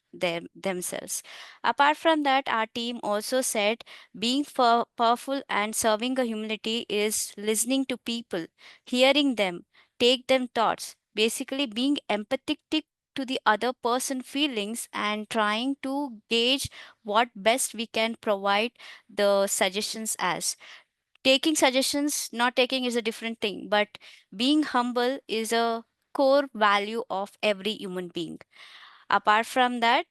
themselves. Apart from that, our team also said being powerful and serving a humility is listening to people, hearing them, take them thoughts, basically being empathetic to the other person feelings and trying to gauge what best we can provide the suggestions as. Taking suggestions, not taking is a different thing, but being humble is a core value of every human being. Apart from that,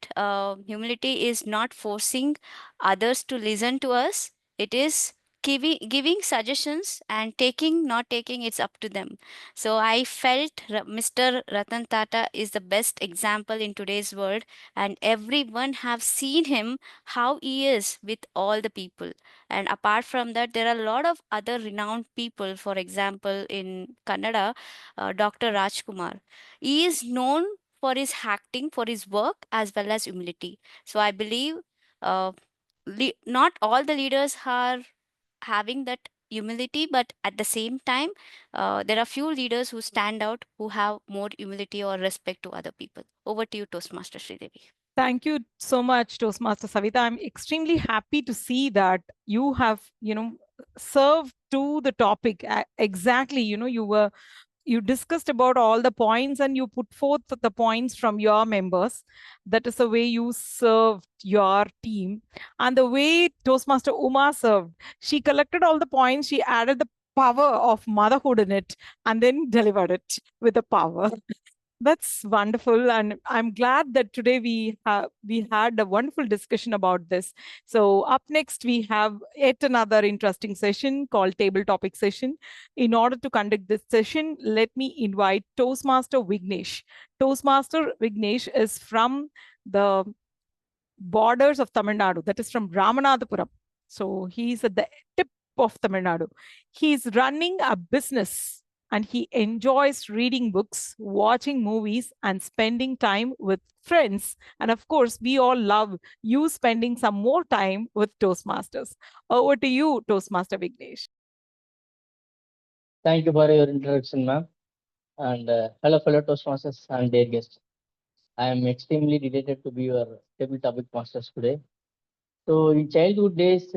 humility is not forcing others to listen to us, it is giving suggestions and taking, not taking, it's up to them. So I felt Mr. Ratan Tata is the best example in today's world, and everyone have seen him how he is with all the people. And apart from that, there are a lot of other renowned people. For example, in Kannada, Dr. Rajkumar, he is known for his acting, for his work, as well as humility. So I believe uh, not all the leaders are having that humility, but at the same time, there are few leaders who stand out, who have more humility or respect to other people. Over to you, Toastmaster Sridevi. Thank you so much, Toastmaster Savita. I'm extremely happy to see that you have, served to the topic exactly. You discussed about all the points and you put forth the points from your members. That is the way you served your team. And the way Toastmaster Uma served, she collected all the points, she added the power of motherhood in it, and then delivered it with the power. That's wonderful, and I'm glad that today we had a wonderful discussion about this. So up next we have yet another interesting session called table topic session. In order to conduct this session, let me invite Toastmaster Vignesh. Toastmaster Vignesh is from the borders of Tamil Nadu, that is from Ramanathapuram. So he's at the tip of Tamil Nadu. He's running a business and he enjoys reading books, watching movies, and spending time with friends. And of course, we all love you spending some more time with Toastmasters. Over to you, Toastmaster Vignesh. Thank you for your introduction, ma'am. And hello, fellow Toastmasters and dear guests. I am extremely delighted to be your table topic masters today. So, in childhood days,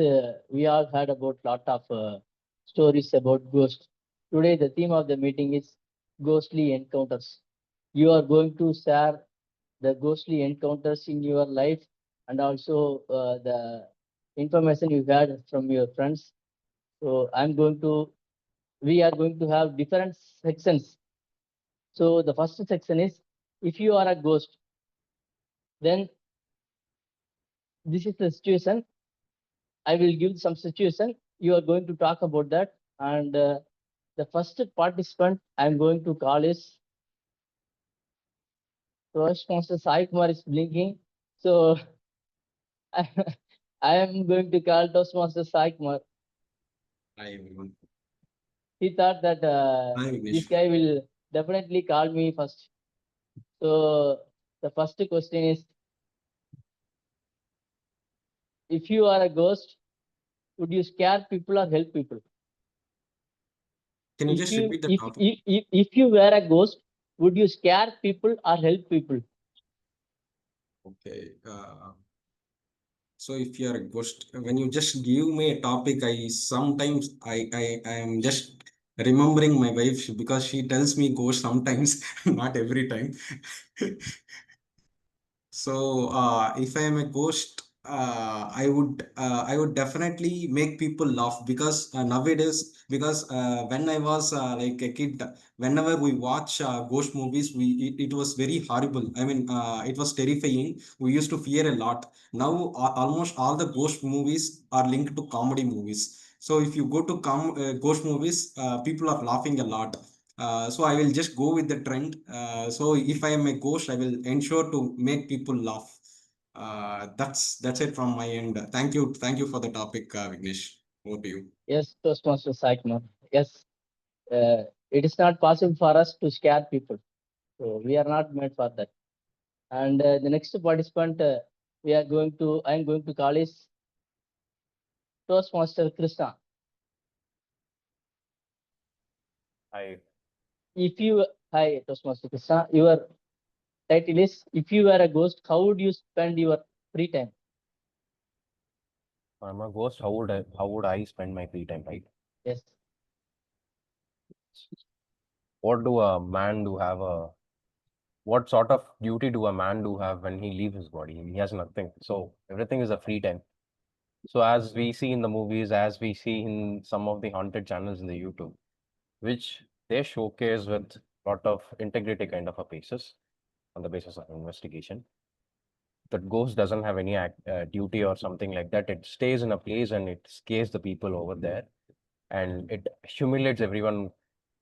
we all heard about lot of stories about ghosts. Today, the theme of the meeting is ghostly encounters. You are going to share the ghostly encounters in your life and also the information you had from your friends. So, we are going to have different sections. So the first section is, if you are a ghost, then this is the situation. I will give some situation. You are going to talk about that. And the first participant I'm going to call is Toastmaster Sai Kumar is blinking. So I am going to call Toastmaster Sai Kumar. Hi everyone. He thought that Hi this Vignesh. guy will definitely call me first. So the first question is, if you are a ghost, would you scare people or help people? Can you If just you repeat the if topic? if you were a ghost, would you scare people or help people? Okay. So if you are a ghost, when you just give me a topic, I am just remembering my wife because she tells me ghost sometimes, not every time. So if I am a ghost, I would definitely make people laugh because nowadays, because when I was like a kid, whenever we watch ghost movies, it was very horrible. I mean, it was terrifying. We used to fear a lot. Now almost all the ghost movies are linked to comedy movies. So if you go to ghost movies, people are laughing a lot. So I will just go with the trend. So if I am a ghost, I will ensure to make people laugh. That's it from my end. Thank you for the topic, Vignesh. Over to you. Yes, Toastmaster Saikma. Yes, it is not possible for us to scare people. So we are not made for that. And the next participant I am going to call is Toastmaster Krishna. If you Hi Toastmaster Krishna, your title is, if you were a ghost, how would you spend your free time? I'm a ghost. How would I spend my free time, right? Yes. What do a man do have a what sort of duty do a man do have when he leaves his body? He has nothing. So everything is a free time. So as we see in the movies, as we see in some of the haunted channels in the YouTube, which they showcase with lot of integrity kind of a basis on the basis of investigation. that ghost doesn't have any duty or something like that. It stays in a place and it scares the people over there, and it humiliates everyone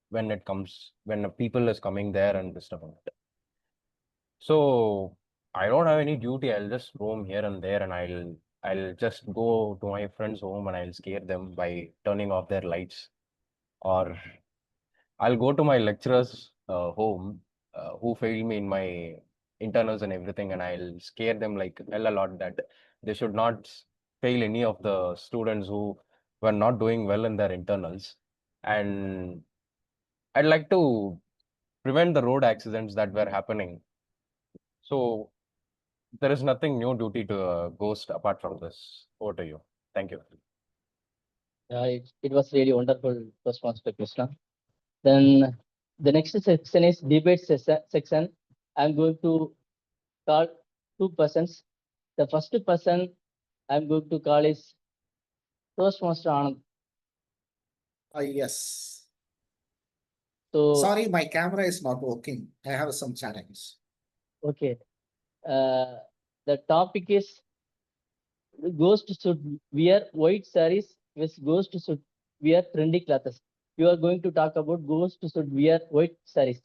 when a people is coming there and disturbing it. So I don't have any duty. I'll just roam here and there, and I'll just go to my friend's home and I'll scare them by turning off their lights, or I'll go to my lecturer's home who failed me in my internals and everything, and I'll scare them like hell a lot that they should not fail any of the students who were not doing well in their internals. And I'd like to prevent the road accidents that were happening. So there is nothing new duty to a ghost apart from this. Over to you. Thank you. It was really wonderful response by Krishna. Then the next section is debate section. I'm going to call two persons. The first person I'm going to call is Toastmaster Anand. Yes. So Sorry, my camera is not working. I have some challenge. okay. The topic is ghost should wear white sarees, with ghost should wear trendy clothes. You are going to talk about ghost should wear white sarees.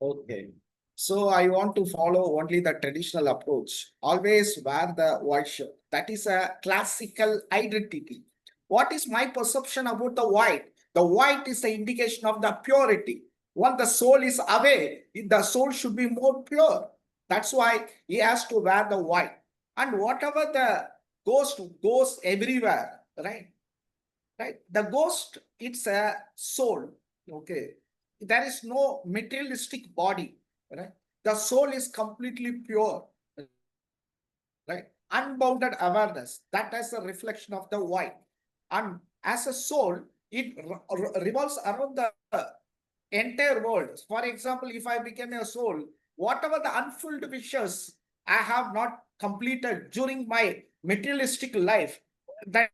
Okay. So I want to follow only the traditional approach. Always wear the white shirt. That is a classical identity. What is my perception about the white? The white is the indication of the purity. When the soul is away, the soul should be more pure. That's why he has to wear the white. And whatever the ghost goes everywhere, right? Right? The ghost, it's a soul. Okay. There is no materialistic body, right? The soul is completely pure, right? Unbounded awareness. That is a reflection of the white. And as a soul, it revolves around the entire world. For example, if I became a soul, whatever the unfulfilled wishes I have not completed during my materialistic life, that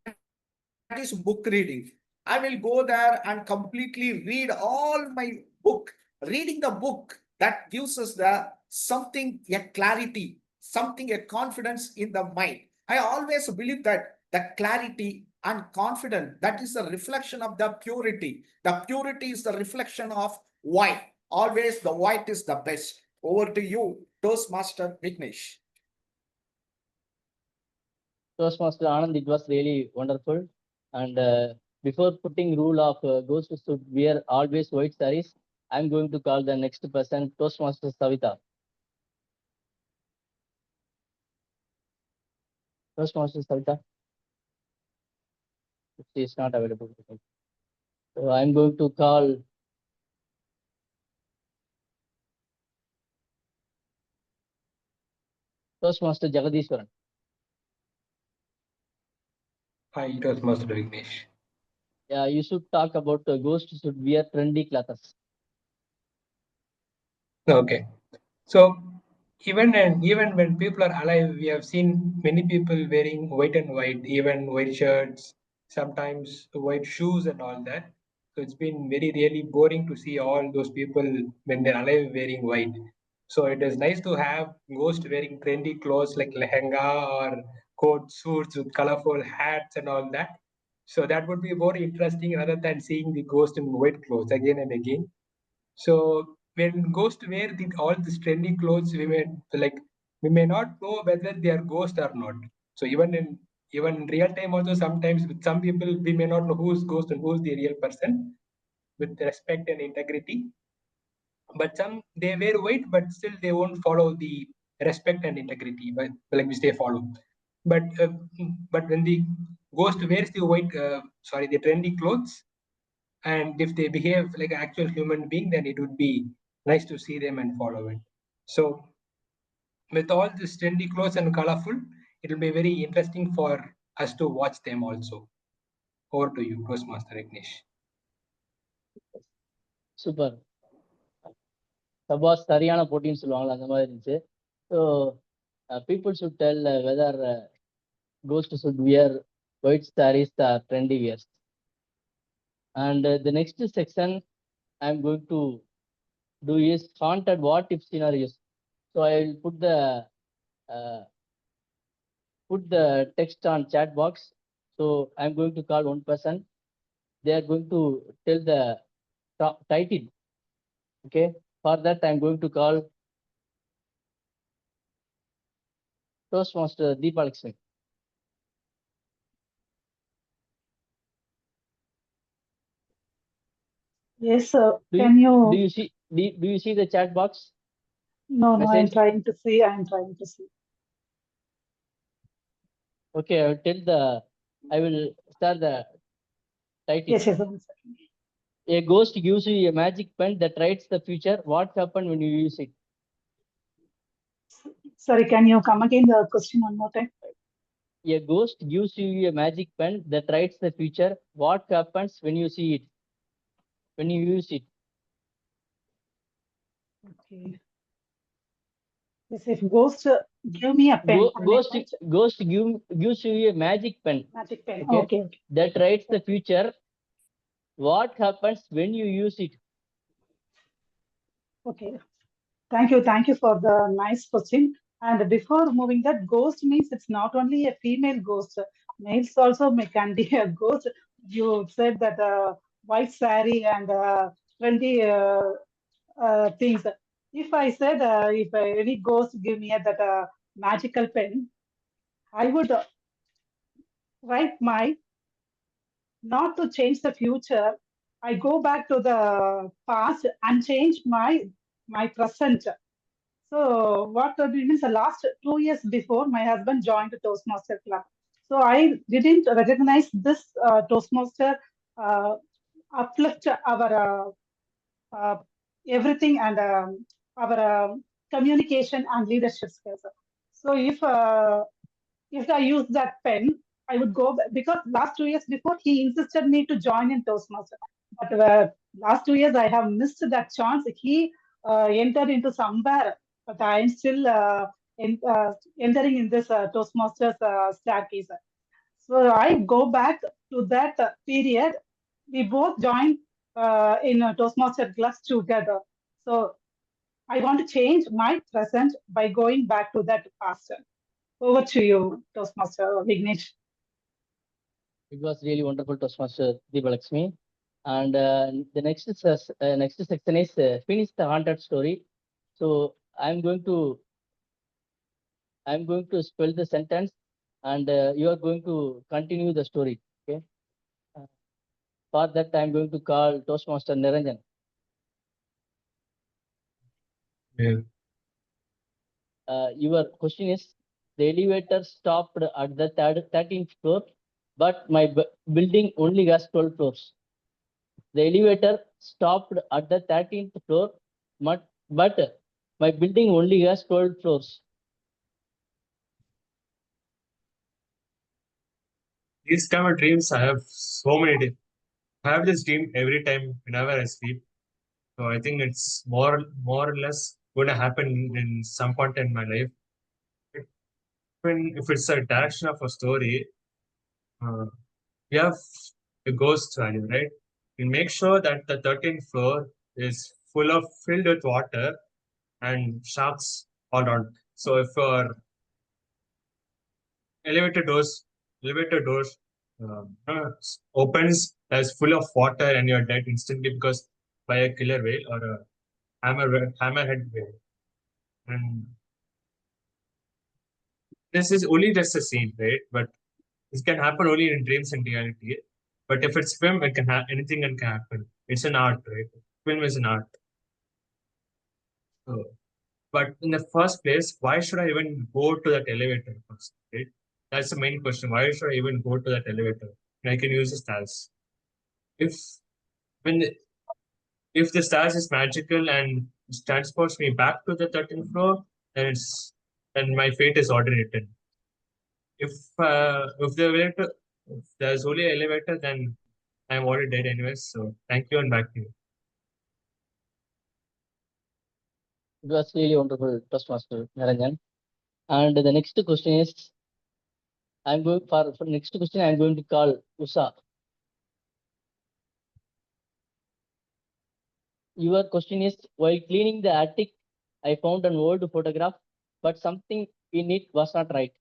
is book reading. I will go there and completely read all my book. Reading the book that gives us the something, a clarity, something, a confidence in the mind. I always believe that the clarity and confidence, that is a reflection of the purity. The purity is the reflection of white. Always the white is the best. Over to you, Toastmaster Vignesh. Toastmaster Anand, it was really wonderful. And before putting rule of ghost should wear always white sarees, I'm going to call the next person, Toastmaster Savita. Toastmaster Savita. She is not available. So I'm going to call Toastmaster Jagadishwaran. Hi, Toastmaster Vignesh. Yeah, you should talk about ghost should wear trendy clothes. Okay. So even when people are alive, we have seen many people wearing white and white, even white shirts, sometimes white shoes and all that. So it's been very really boring to see all those people when they're alive wearing white. So it is nice to have ghost wearing trendy clothes like lehenga or coat suits with colorful hats and all that. So that would be more interesting rather than seeing the ghost in white clothes again and again. So when ghosts wear all these trendy clothes, we may not know whether they are ghost or not. So even in real time also sometimes with some people we may not know who's ghost and who's the real person with respect and integrity. But some they wear white, but still they won't follow the respect and integrity, but like we say follow. But when the ghost wears the the trendy clothes, and if they behave like an actual human being, then it would be nice to see them and follow it. So with all this trendy clothes and colorful, it will be very interesting for us to watch them also. Over to you, Toastmaster Ignish. Super. சபாஸ் சரியான போட்டின்னு சொல்லுவாங்களா அந்த மாதிரி இருந்துச்சு. So people should tell whether ghost should wear white sarees or trendy wears. And the next section I'm going to do is haunted what if scenarios. So I will put the put the text on chat box. So I'm going to call one person. They are going to tell the title. Okay. For that, I'm going to call Toastmaster Deepalakshmi. Yes, sir. Do Can you you? do you see the chat box No, no, I'm message? trying to see. I'm trying to see. Okay, I will start the title. Yes, yes, one second. A ghost gives you a magic pen that writes the future. What happened when you use it? Sorry, can you come again the question one more time? A ghost gives you a magic pen that writes the future. What happens when you see it? When you use it? Okay. Yes, if ghost give me a pen, I may write Ghost gives you a magic pen. magic pen. Okay, Okay, okay. that writes the future. What happens when you use it? Okay. Thank you for the nice question. And before moving that, ghost means it's not only a female ghost. Males also can be a ghost. You said that white sari and trendy things. If I said if any ghost give me that magical pen, I would write my not to change the future. I go back to the past and change my present. So what it means the last 2 years before my husband joined the Toastmaster club. So I didn't recognize this Toastmaster uh, uplift our uh, everything and our communication and leadership skills. So if I use that pen, I would go because last 2 years before he insisted me to join in Toastmaster. But last 2 years I have missed that chance. He entered into somewhere, but I am still entering in this Toastmasters staircase. So I go back to that period. We both joined in a Toastmaster class together. So I want to change my present by going back to that past. Over to you, Toastmaster Vignesh. It was really wonderful, Toastmaster Deepalakshmi. And the next section is finish the haunted story. So I'm going to spell the sentence, and you are going to continue the story. Okay. For that, I'm going to call Toastmaster Niranjan. Yeah. Your question is: the elevator stopped at the 13th floor, but my building only has 12 floors. The elevator stopped at the 13th floor, but my building only has 12 floors. These kind of dreams, I have so many. I have this dream every time whenever I sleep. So I think it's more or less going to happen in some point in my life. When if it's a direction of a story, we have a ghost value, right? We make sure that the 13th floor is filled with water and sharks all around. So if your elevator doors opens as full of water and you're dead instantly because by a killer whale or a hammerhead whale. And this is only just a scene, right? But this can happen only in dreams and reality. But if it's film, it can anything can happen. It's an art, right? Film is an art. So, but in the first place, why should I even go to that elevator first? Right? That's the main question. Why should I even go to that elevator? And I can use the stars. If when if the stars is magical and transports me back to the 13th floor, then my fate is already written. If the elevator if there's only an elevator, then I'm already dead anyways. So thank you and back to you. It was really wonderful, Toastmaster Niranjan. And the next question is, for next question, I'm going to call Usha. Your question is, while cleaning the attic, I found an old photograph, but something in it was not right.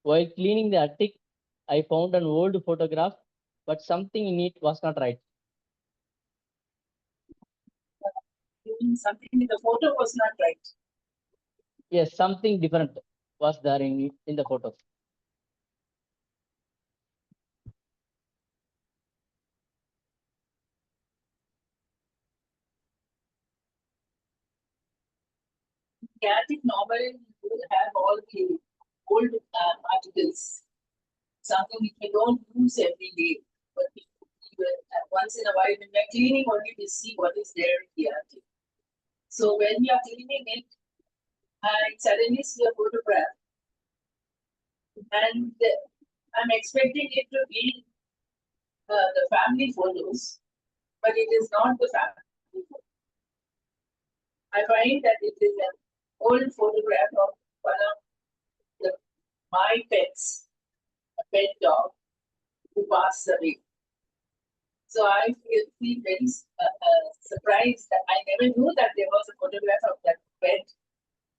While cleaning the attic, I found an old photograph, but something in it was not right. You mean something in the photo was not right? Yes, something different was there in the photo. Attic normally will have all the old articles, something which we don't use every day, but we will, once in a while when we're cleaning only we see what is there in the attic. So when we are cleaning it, I suddenly see a photograph, and I'm expecting it to be the family photos, but it is not the family photo. I find that it is an old photograph of one of my pets, a pet dog, who passed away. So I feel very surprised that I never knew that there was a photograph of that pet.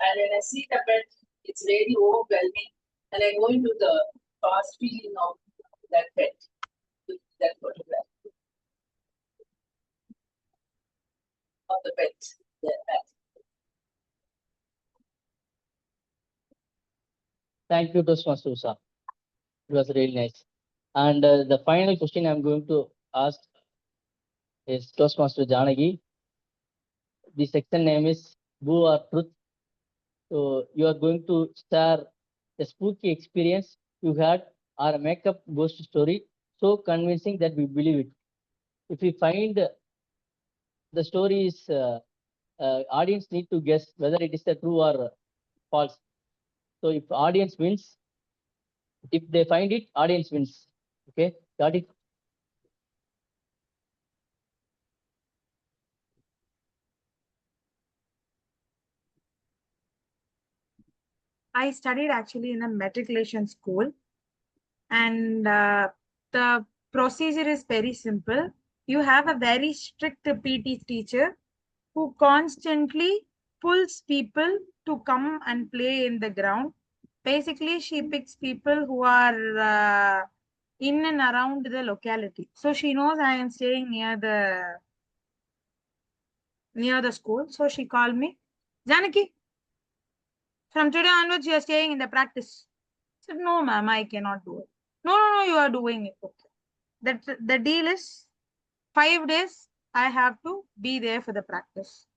And when I see the pet, it's really overwhelming. And I go into the past feeling of that pet, with that photograph of the pet. Thank you, Toastmaster Usha. It was really nice. And the final question I'm going to ask is Toastmaster Janagi. The section name is Boo or Truth. So you are going to share a spooky experience you had or a makeup ghost story so convincing that we believe it. If we find the story is audience need to guess whether it is the true or false. So if audience wins, if they find it, audience wins. Okay, got it? I studied actually in a matriculation school, and the procedure is very simple. You have a very strict PT teacher who constantly pulls people to come and play in the ground. Basically, she picks people who are in and around the locality. So she knows I am staying near the school. So she called me, Janaki, from today onwards, you are staying in the practice. I said, no, ma'am, I cannot do it. No, you are doing it. Okay. The deal is 5 days, I have to be there for the practice.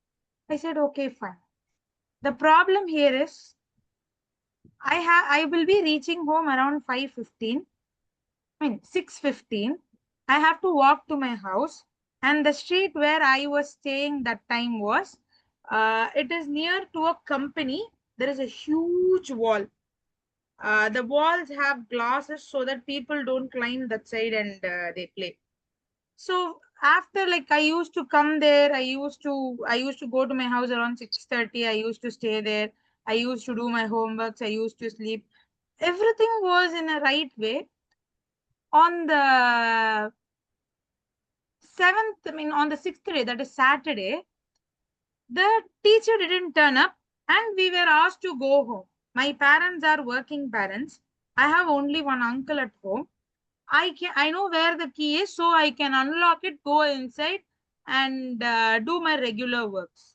I said, okay, fine. The problem here is I will be reaching home around 5:15. I mean 6:15. I have to walk to my house, and the street where I was staying that time was it is near to a company. There is a huge wall. The walls have glasses so that people don't climb that side and they play. So after, like, I used to come there, I used to go to my house around 6:30. I used to stay there. I used to do my homeworks. I used to sleep. Everything was in a right way. On the on the 6th day, that is Saturday, the teacher didn't turn up and we were asked to go home. My parents are working parents. I have only one uncle at home. I know where the key is, so I can unlock it, go inside, and do my regular works.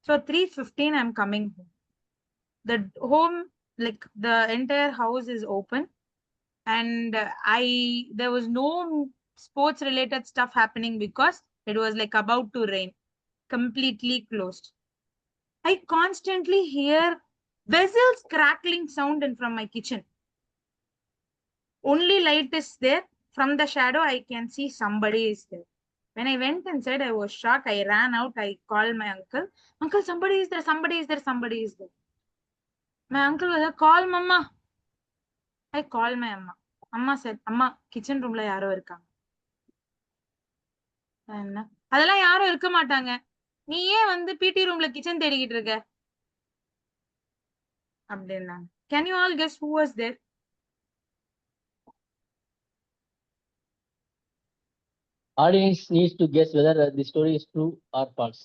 So 3:15, I'm coming home. The home, like the entire house, is open, and there was no sports related stuff happening because it was like about to rain. Completely closed. I constantly hear vessels crackling sound in from my kitchen. Only light is there. From the shadow, I can see somebody is there. When I went inside, I was shocked. I ran out. I called my uncle. Uncle, somebody is there. Somebody is there. Somebody is there. My uncle was like, call mama. I called my amma. Amma said, Amma, kitchen room la yaro irukanga. என்ன அதெல்லாம் யாரும் இருக்க மாட்டாங்க. நீ ஏன் வந்து பிடி ரூம்ல கிச்சன் தேடிக்கிட்டு இருக்க அப்படின்னாங்க. Can you all guess who was there? Audience needs to guess whether the story is true or false.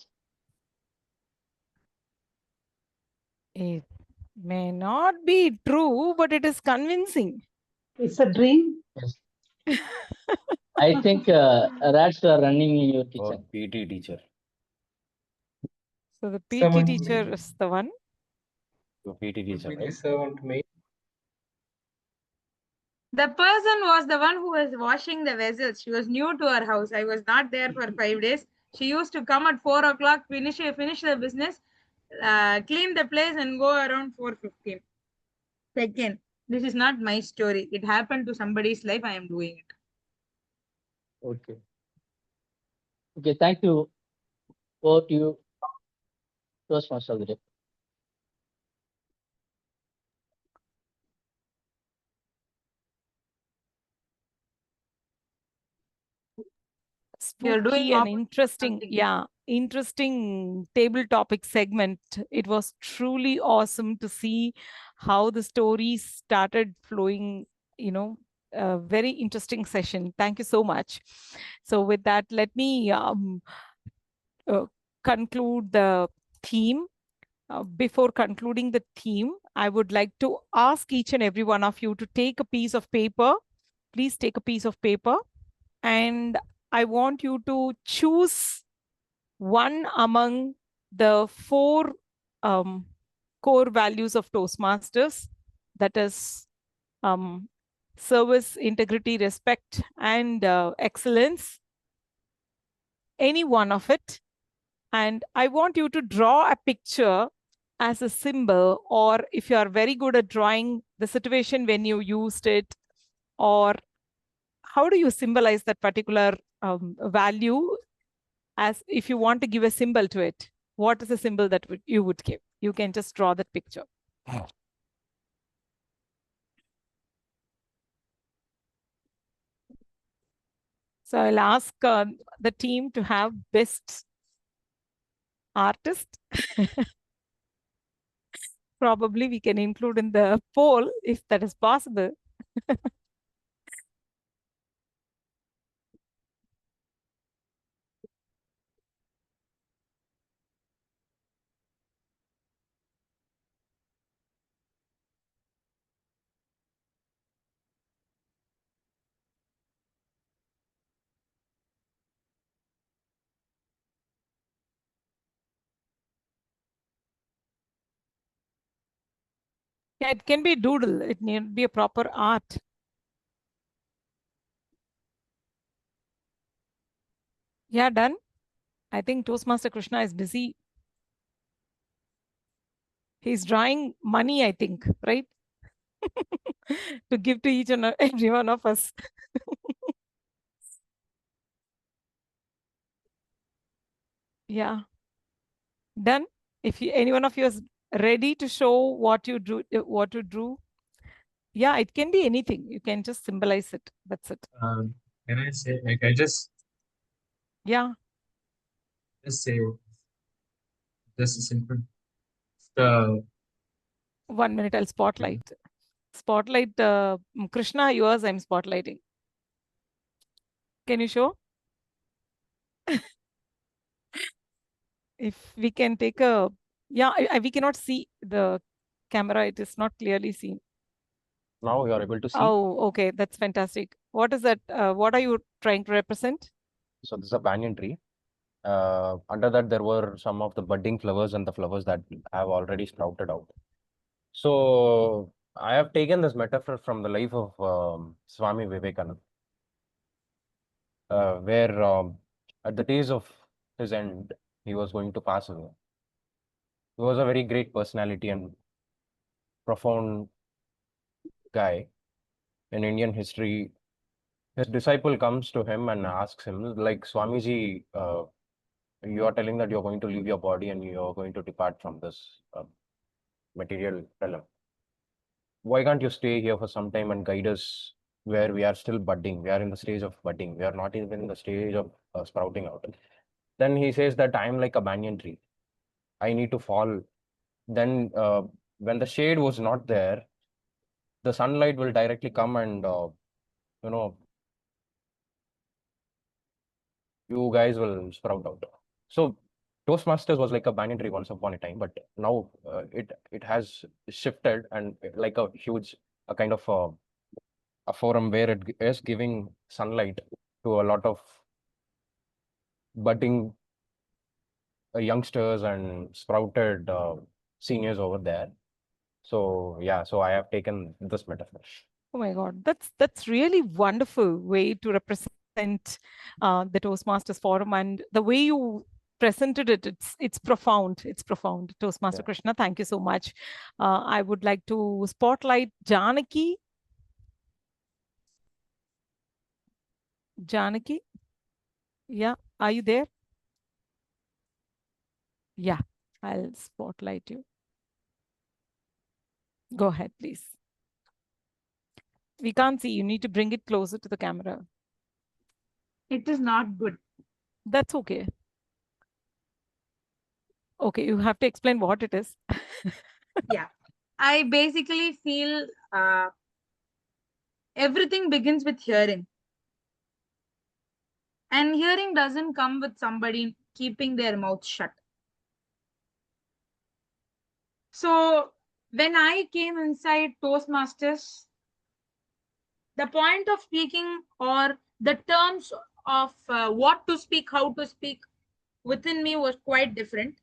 May not be true, but it is convincing. It's a dream. Yes. I think rats are running in your Or kitchen. PT teacher. So the PT Someone teacher may- is the one. Your PT Could teacher, be the right? servant maid. The person was the one who was washing the vessels. She was new to our house. I was not there for 5 days. She used to come at 4 o'clock, finish the business, clean the place, and go around 4:15. Second, this is not my story. It happened to somebody's life. I am doing it. Okay. Okay, thank you. Over to you, Toastmaster of the day. You're doing Spooky and opposite interesting. something. Yeah, interesting table topic segment. It was truly awesome to see how the stories started flowing, a very interesting session. Thank you so much. So with that, let me conclude the theme. Before concluding the theme, I would like to ask each and every one of you to take a piece of paper. Please take a piece of paper, and I want you to choose one among the four core values of Toastmasters, that is service, integrity, respect, and excellence, any one of it. And I want you to draw a picture as a symbol, or if you are very good at drawing, the situation when you used it, or how do you symbolize that particular value, as if you want to give a symbol to it. What is the symbol that you would give? You can just draw that picture. So I'll ask the team to have best artist. Probably we can include in the poll if that is possible. Yeah, it can be doodle. It need be a proper art. Yeah, done. I think Toastmaster Krishna is busy. He's drawing money, I think, right? To give to each and every one of us. Yeah. Done. If any one of you is ready to show what you drew, yeah, it can be anything. You can just symbolize it. That's it. Can I say, like, I just say just a simple the 1 minute, I'll spotlight. Spotlight Krishna, yours I'm spotlighting. Can you show? If we can take a, we cannot see the camera. It is not clearly seen. Now you are able to see. Oh, okay. That's fantastic. What is that? What are you trying to represent? So this is a banyan tree. Under that, there were some of the budding flowers and the flowers that have already sprouted out. So I have taken this metaphor from the life of Swami Vivekananda, where at the days of his end, he was going to pass away. He was a very great personality and profound guy in Indian history. His disciple comes to him and asks him, like, Swamiji, you are telling that you're going to leave your body and you're going to depart from this material realm. Why can't you stay here for some time and guide us where we are still budding? We are in the stage of budding. We are not even in the stage of sprouting out. Then he says that I'm like a banyan tree. I need to fall. Then when the shade was not there, the sunlight will directly come and, you guys will sprout out. So Toastmasters was like a banyan tree once upon a time, but now it has shifted and like a huge a kind of a forum where it is giving sunlight to a lot of budding youngsters and sprouted seniors over there. So yeah, so I have taken this metaphor. Oh my God, that's really wonderful way to represent the Toastmasters forum, and the way you presented it, it's profound. It's profound. Toastmaster Yeah. Krishna, thank you so much. I would like to spotlight Janaki. Janaki, yeah, are you there? Yeah, I'll spotlight you. Go ahead, please. We can't see. You need to bring it closer to the camera. It is not good. That's okay. Okay, you have to explain what it is. Yeah. I basically feel everything begins with hearing. And hearing doesn't come with somebody keeping their mouth shut. So when I came inside Toastmasters, the point of speaking or the terms of what to speak, how to speak within me was quite different.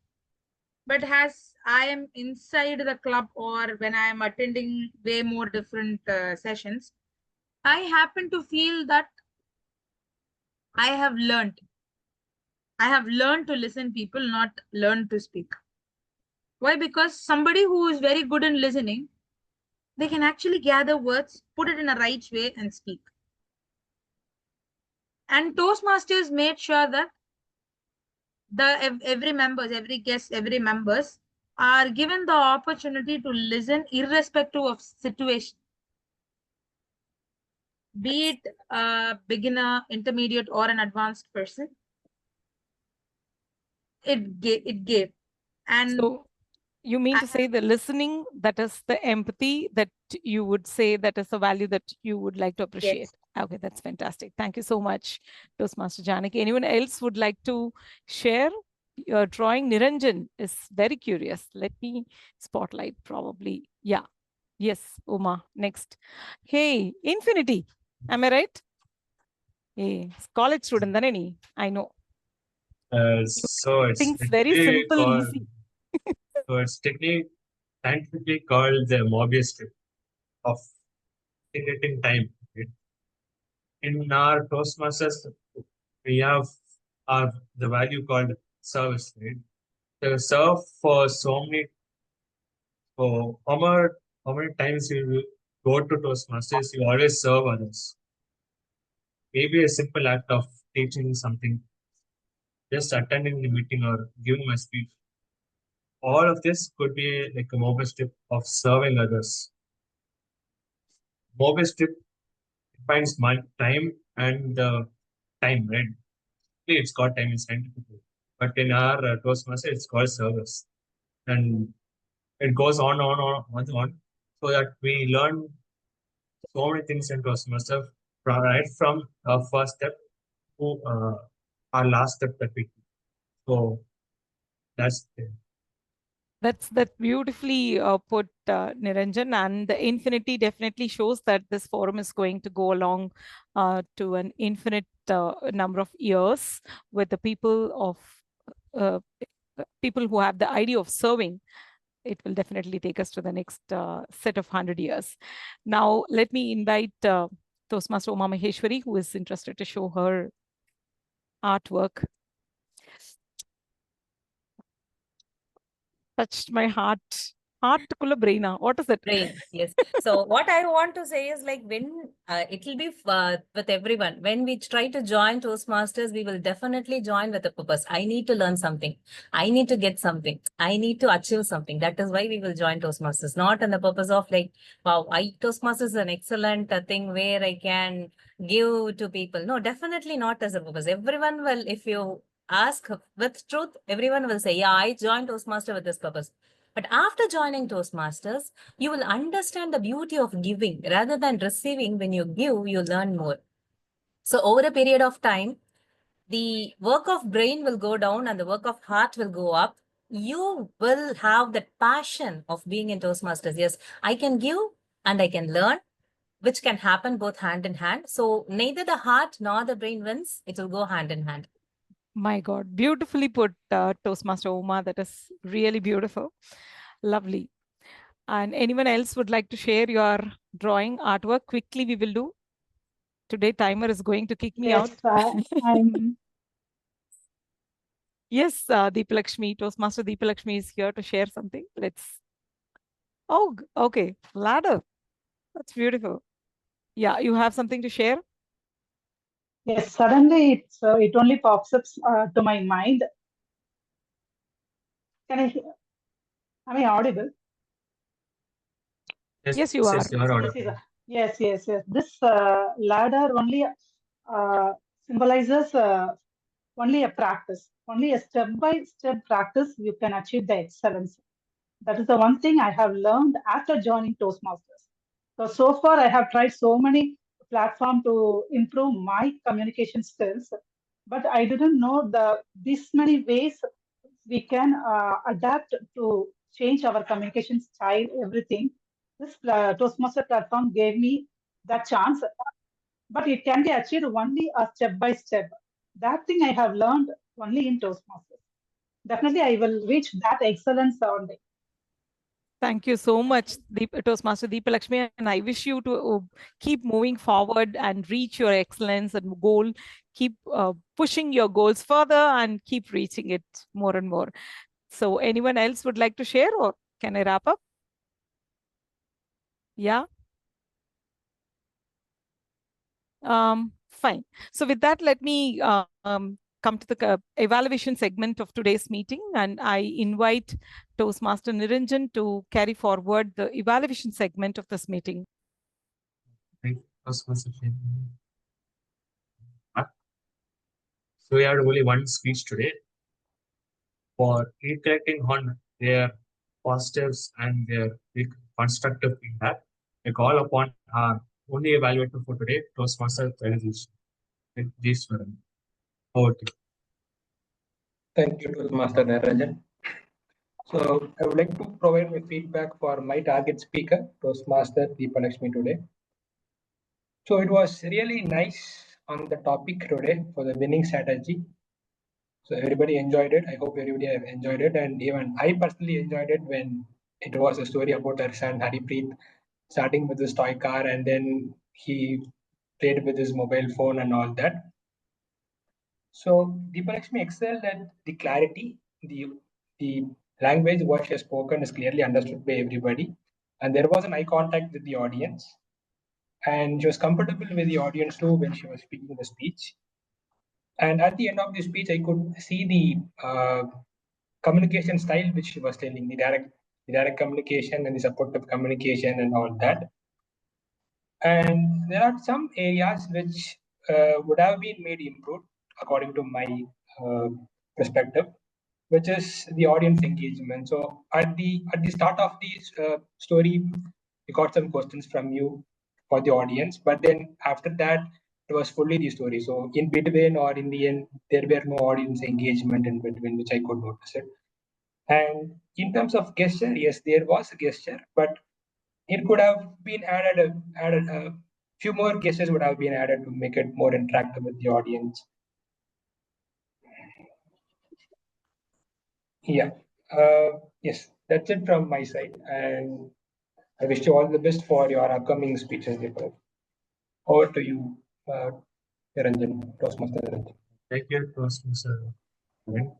But as I am inside the club or when I am attending way more different sessions, I happen to feel that I have learned. I have learned to listen people, not learn to speak. Why? Because somebody who is very good in listening, they can actually gather words, put it in a right way and speak. And Toastmasters made sure that every members, every guest, every members are given the opportunity to listen irrespective of situation. Be it a beginner, intermediate, or an advanced person, it gave. And so you mean to say the listening, that is the empathy that you would say that is a value that you would like to appreciate. Yes. Okay, that's fantastic. Thank you so much, Toastmaster Janaki. Anyone else would like to share? Your drawing Niranjan is very curious. Let me spotlight probably. Yeah. Yes, Uma, next. Hey, Infinity. Am I right? Hey, college student, Dhanani. I know. So it's Things very technically simple, called, easy. so it's technically scientifically called the Mobius strip of integrating time. Right? In our Toastmasters, we have the value called service. Right? So serve for so many. So how many times you go to Toastmasters, you always serve others. Maybe a simple act of teaching something, just attending the meeting or giving my speech. All of this could be like a mobile strip of serving others. Mobile strip defines my time and the time, right? It's called time in scientific way. But in our Toastmaster, it's called service. And it goes on, so that we learn so many things in Toastmaster, right from our first step to our last step that we do. So that's it. That's beautifully put, Niranjan, and the infinity definitely shows that this forum is going to go along to an infinite number of years with the people of people who have the idea of serving. It will definitely take us to the next set of 100 years. Now, let me invite Toastmaster Uma Maheshwari, who is interested to show her artwork. Touched my heart. Heart kulla braina. What is it? Brain, yes. So what I want to say is like when it will be with everyone. When we try to join Toastmasters, we will definitely join with a purpose. I need to learn something. I need to get something. I need to achieve something. That is why we will join Toastmasters. Not in the purpose of like, wow, Toastmasters is an excellent thing where I can give to people. No, definitely not as a purpose. Everyone will, if you ask with truth, everyone will say, yeah, I joined Toastmaster with this purpose. But after joining Toastmasters, you will understand the beauty of giving rather than receiving. When you give, you learn more. So over a period of time, the work of brain will go down and the work of heart will go up. You will have that passion of being in Toastmasters. Yes, I can give and I can learn, which can happen both hand in hand. So neither the heart nor the brain wins. It will go hand in hand. My God, beautifully put, Toastmaster Uma. That is really beautiful. Lovely. And anyone else would like to share your drawing artwork? Quickly, we will do. Today, timer is going to kick me out. Yes, I'm. Yes, Deepalakshmi, Toastmaster Deepalakshmi is here to share something. Let's. Oh, okay. Ladder. That's beautiful. Yeah, you have something to share? Yes, suddenly it only pops up to my mind. Can I? Am I audible? Yes, you are. Yes, you are Yes, audible. yes. This ladder only symbolizes only a practice, only a step-by-step practice you can achieve the excellence. That is the one thing I have learned after joining Toastmasters. So far, I have tried so many platforms to improve my communication skills, but I didn't know this many ways we can adapt to change our communication style, everything. This Toastmaster platform gave me that chance, but it can be achieved only a step by step. That thing I have learned only in Toastmasters. Definitely, I will reach that excellence one day. Thank you so much, Toastmaster Deepalakshmi, and I wish you to keep moving forward and reach your excellence and goal. Keep pushing your goals further and keep reaching it more and more. So anyone else would like to share, or can I wrap up? Yeah. Fine. So with that, let me come to the evaluation segment of today's meeting, and I invite Toastmaster Niranjan to carry forward the evaluation segment of this meeting. Thank you, Toastmaster Srini. So we had only one speech today for reflecting on their positives and their constructive feedback. I call upon our only evaluator for today, Toastmaster Jagadish. Over to you. Thank you, Toastmaster Niranjan. So I would like to provide my feedback for my target speaker, Toastmaster Deepalakshmi today. So it was really nice on the topic today for the winning strategy. So everybody enjoyed it. I hope everybody have enjoyed it. And even I personally enjoyed it when it was a story about our son Haripreet starting with his toy car and then he played with his mobile phone and all that. So Deepalakshmi excelled at the clarity, the language what she has spoken is clearly understood by everybody. And there was an eye contact with the audience. And she was comfortable with the audience too when she was speaking the speech. And at the end of the speech, I could see the communication style which she was telling, the direct communication and the supportive communication and all that. And there are some areas which would have been made improved according to my uh, perspective, which is the audience engagement. So at the start of the story, we got some questions from you for the audience, but then after that, it was fully the story. So in between or in the end, there were no audience engagement in between, which I could notice it. And in terms of gesture, yes, there was a gesture, but it could have been added a few more gestures would have been added to make it more interactive with the audience. Yeah. Yes, that's it from my side. And I wish you all the best for your upcoming speeches, Deepak. Over to you, Niranjan, Toastmaster Niranjan. Thank you, Toastmaster,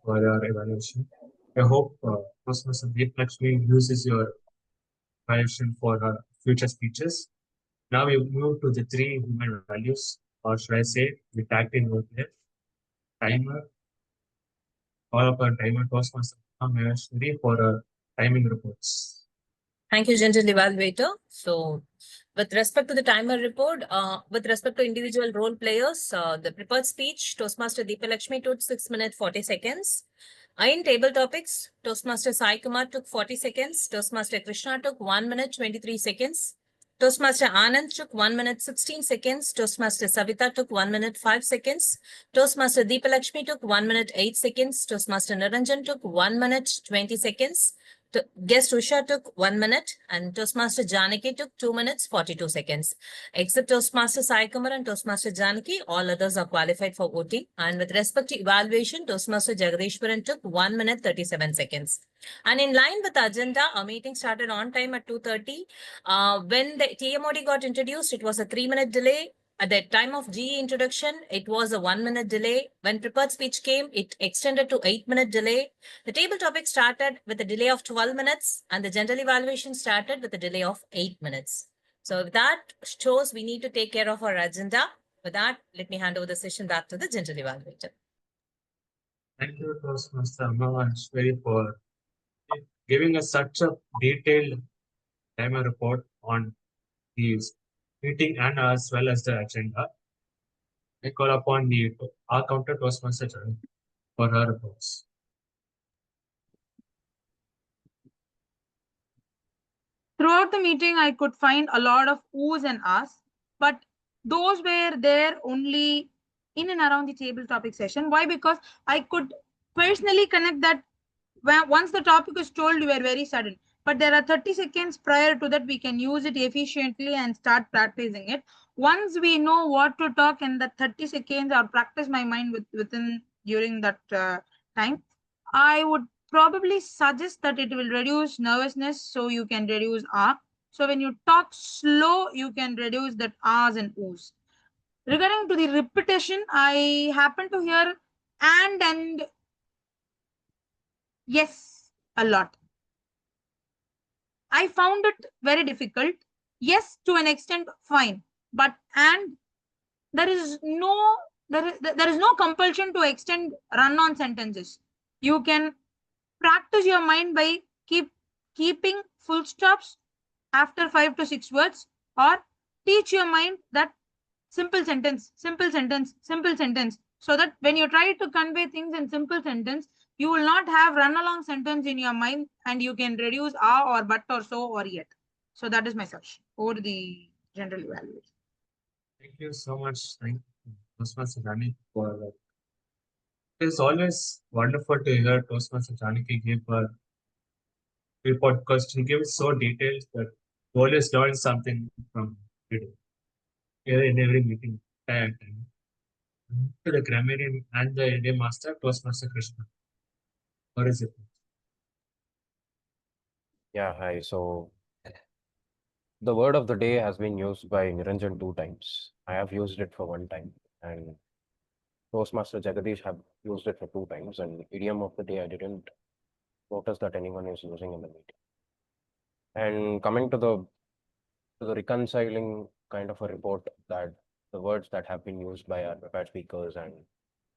for your evaluation. I hope Toastmaster Deepalakshmi uses your evaluation for her future speeches. Now we move to the three human values, or should I say, the tactile role play. Timer, all of our timer Toastmaster Maheshwari for timing reports. Thank you, gentle evaluator. So, with respect to the timer report, with respect to individual role players, the prepared speech, Toastmaster Deepalakshmi took 6 minutes 40 seconds. In table topics, Toastmaster Sai Kumar took 40 seconds. Toastmaster Krishna took 1 minute 23 seconds. Toastmaster Anand took 1 minute 16 seconds. Toastmaster Savita took 1 minute 5 seconds. Toastmaster Deepalakshmi took 1 minute 8 seconds. Toastmaster Naranjan took 1 minute 20 seconds. Guest Usha took 1 minute and Toastmaster Janaki took 2 minutes 42 seconds. Except Toastmaster Sai Kumar and Toastmaster Janaki, all others are qualified for voting. And with respect to evaluation, Toastmaster Jagadishwaran took 1 minute 37 seconds. And in line with the agenda, our meeting started on time at 2:30. When the TMOD got introduced, it was a 3-minute delay. At the time of GE introduction, it was a 1-minute delay. When prepared speech came, it extended to 8-minute delay. The table topic started with a delay of 12 minutes and the general evaluation started with a delay of 8 minutes. So that shows we need to take care of our agenda. With that, let me hand over the session back to the general evaluator. Thank you, Toastmaster Amavashwari, for giving us such a detailed timer report on the meeting and as well as the agenda. I call upon our counter Toastmaster for her reports. Throughout the meeting, I could find a lot of oohs and ahs, but those were there only in and around the table topic session. Why? Because I could personally connect that once the topic is told, we are very sudden. But there are 30 seconds prior to that, we can use it efficiently and start practicing it. Once we know what to talk in the 30 seconds or practice my mind within during that time, I would probably suggest that it will reduce nervousness, so you can reduce R. So when you talk slow, you can reduce that R's and O's. Regarding to the repetition, I happen to hear and yes a lot. I found it very difficult. Yes, to an extent, fine. But and there is no there is no compulsion to extend run-on sentences. You can practice your mind by keeping full stops after 5 to 6 words, or teach your mind that simple sentence, simple sentence, simple sentence, so that when you try to convey things in simple sentence, you will not have run along sentence in your mind and you can reduce or but or so or yet. So that is my suggestion over the general evaluation. Thank you so much. Thank you, Toastmaster Janaki, for that. It is always wonderful to hear Toastmaster Janaki give her report because she gives so detailed that you always learn something from it in every meeting. Time. To the grammarian and the Indian master, Toastmaster Krishna. Or is it? Yeah, hi. So the word of the day has been used by Niranjan 2 times. I have used it for 1 time, and Toastmaster Jagadish have used it for 2 times. And idiom of the day, I didn't notice that anyone is using in the meeting. And coming to the reconciling kind of a report, that the words that have been used by our prepared speakers and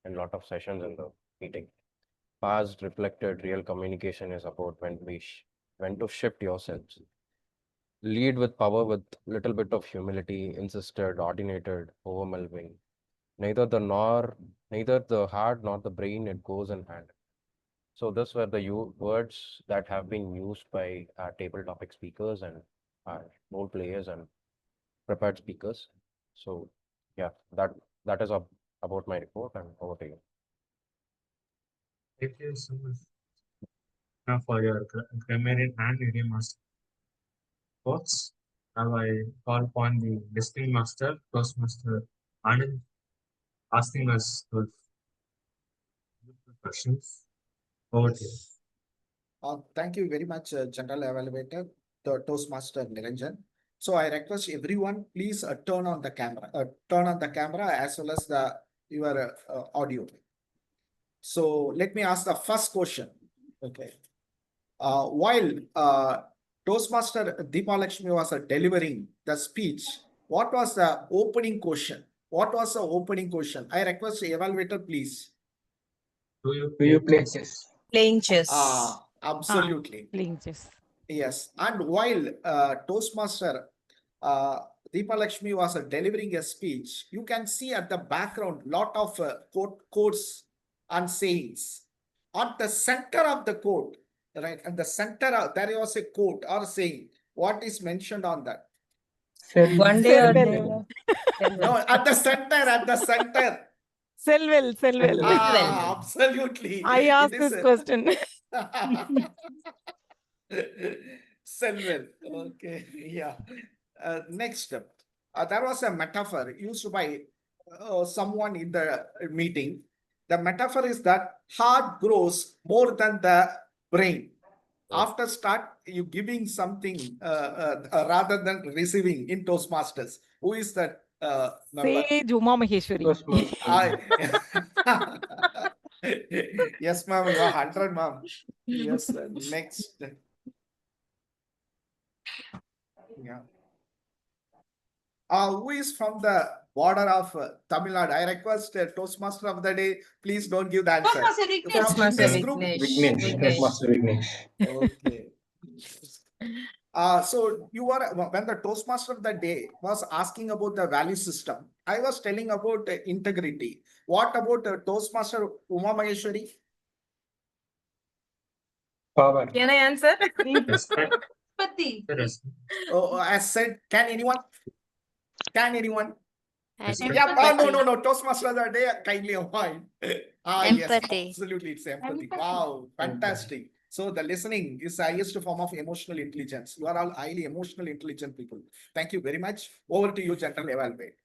a lot of sessions in the meeting. Past, reflected, real communication is about when to shift yourselves. Lead with power, with little bit of humility, insisted, ordinated, overwhelming. Neither the heart nor the brain, it goes in hand. So these were the words that have been used by our table topic speakers and our role players and prepared speakers. So yeah, that is about my report, and over to you. Thank you so much for your grammarian and idiom master reports. Now I call upon the listening master, Toastmaster Anand, asking us those questions. Over to you. Thank you very much, General Evaluator, the Toastmaster Niranjan. So I request everyone, please turn on the camera as well as your audio. So let me ask the first question. Okay. While Toastmaster Deepalakshmi was delivering the speech, what was the opening question? What was the opening question? I request the evaluator, please. Do you play chess? Playing chess. Absolutely. Playing chess. Yes. And while Toastmaster Deepalakshmi was delivering a speech, you can see at the background lot of quotes and sayings. At the center of the quote, right? At the center, there was a quote or saying. What is mentioned on that? One day or day. No, at the center, at the center. Selvel, Selvel. Ah, absolutely. I It asked is this question. Selvel. Okay, yeah. Next, there was a metaphor used by someone in the meeting. The metaphor is that heart grows more than the brain. After start you giving something rather than receiving in Toastmasters. Who is that member? Say Juma Maheshwari. Toastmaster. Yes, ma'am. You are 100, ma'am. Yes. Next. Yeah. Who is from the border of Tamil Nadu? I request Toastmaster of the day. Please don't give the answer. Toastmaster From Vignesh. Toastmaster this group. Vignesh. Toastmaster Vignesh. Okay. So you were when the Toastmaster of the day was asking about the value system, I was telling about integrity. What about Toastmaster Uma Maheshwari? Power. Can I answer? Respect. Empathy. Respect. Oh, as said, can anyone? Can anyone? Respect. Yeah, Empathy. no. Toastmaster of the day, kindly avoid. Yes, Empathy. absolutely, it's empathy. Empathy. Wow, fantastic. So the listening is the highest form of emotional intelligence. You are all highly emotional intelligent people. Thank you very much. Over to you, General Evaluate.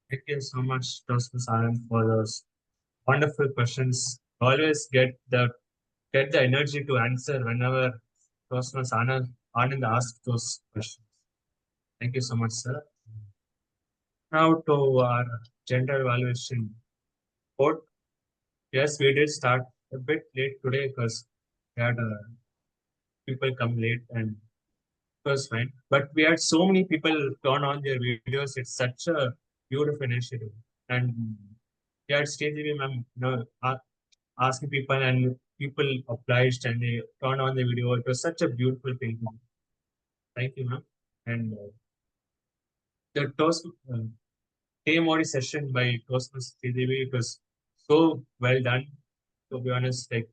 Thank you so much, Toastmasters Anand, for those wonderful questions. Always get the energy to answer whenever Toastmasters Anand asks those questions. Thank you so much, sir. Now to our gender evaluation report. Yes, we did start a bit late today because we had people come late and it was fine. But we had so many people turn on their videos. It's such a beautiful initiative. And we had Stage ma'am, asking people and people obliged and they turned on the video. It was such a beautiful thing. Thank you, ma'am. And the toast Mori session by Toastmasters Sridevi, it was so well done. To be honest, like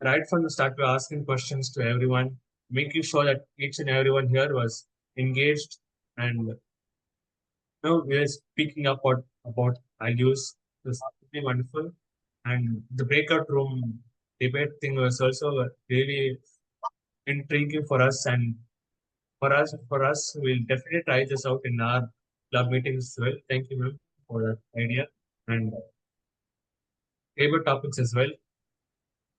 right from the start, we're asking questions to everyone, making sure that each and everyone here was engaged and we are speaking up about values. It was really wonderful. And the breakout room debate thing was also really intriguing for us. And for us, we'll definitely try this out in our club meetings as well. Thank you, ma'am, for that idea. And debate topics as well.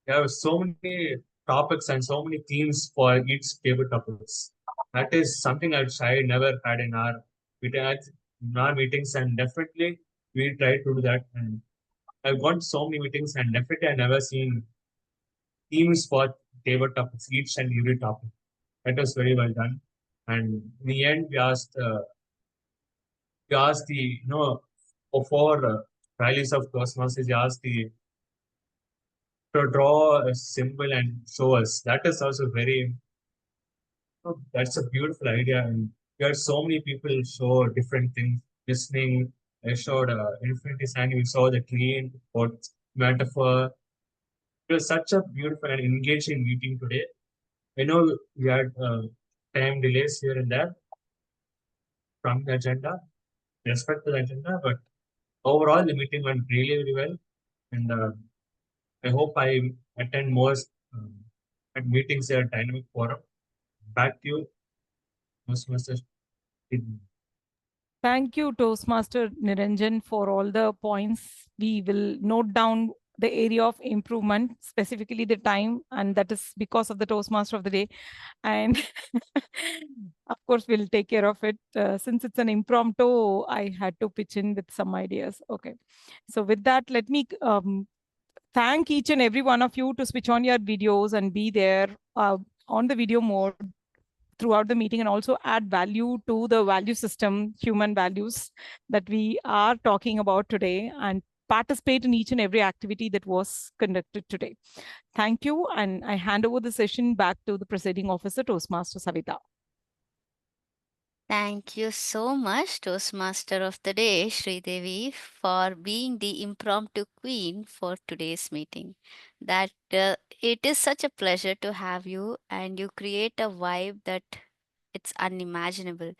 There are so many topics and so many themes for each table topics. That is something I never had in our meetings, and definitely we try to do that. And I've gone to so many meetings, and definitely I never seen themes for table topics, each and every topic. That was very well done. And in the end, we asked the for values of Toastmasters, we asked the to draw a symbol and show us. That is also very, that's a beautiful idea. And we had so many people show different things, listening. I showed infinity sign, we saw the tree, what metaphor. It was such a beautiful and engaging meeting today. I know we had time delays here and there from the agenda, respect to the agenda, but overall the meeting went really, really well. And I hope I attend more at meetings at Dynamic Forum. Back to you, Mr. Thank you, Toastmaster Niranjan, for all the points. We will note down the area of improvement, specifically the time, and that is because of the Toastmaster of the day. And of course, we'll take care of it. Since it's an impromptu, I had to pitch in with some ideas. Okay. So with that, let me thank each and every one of you to switch on your videos and be there on the video mode throughout the meeting, and also add value to the value system, human values that we are talking about today, and participate in each and every activity that was conducted today. Thank you. And I hand over the session back to the presiding officer, Toastmaster Savita. Thank you so much, Toastmaster of the Day, Sridevi, for being the impromptu queen for today's meeting. That it is such a pleasure to have you, and you create a vibe that It's unimaginable.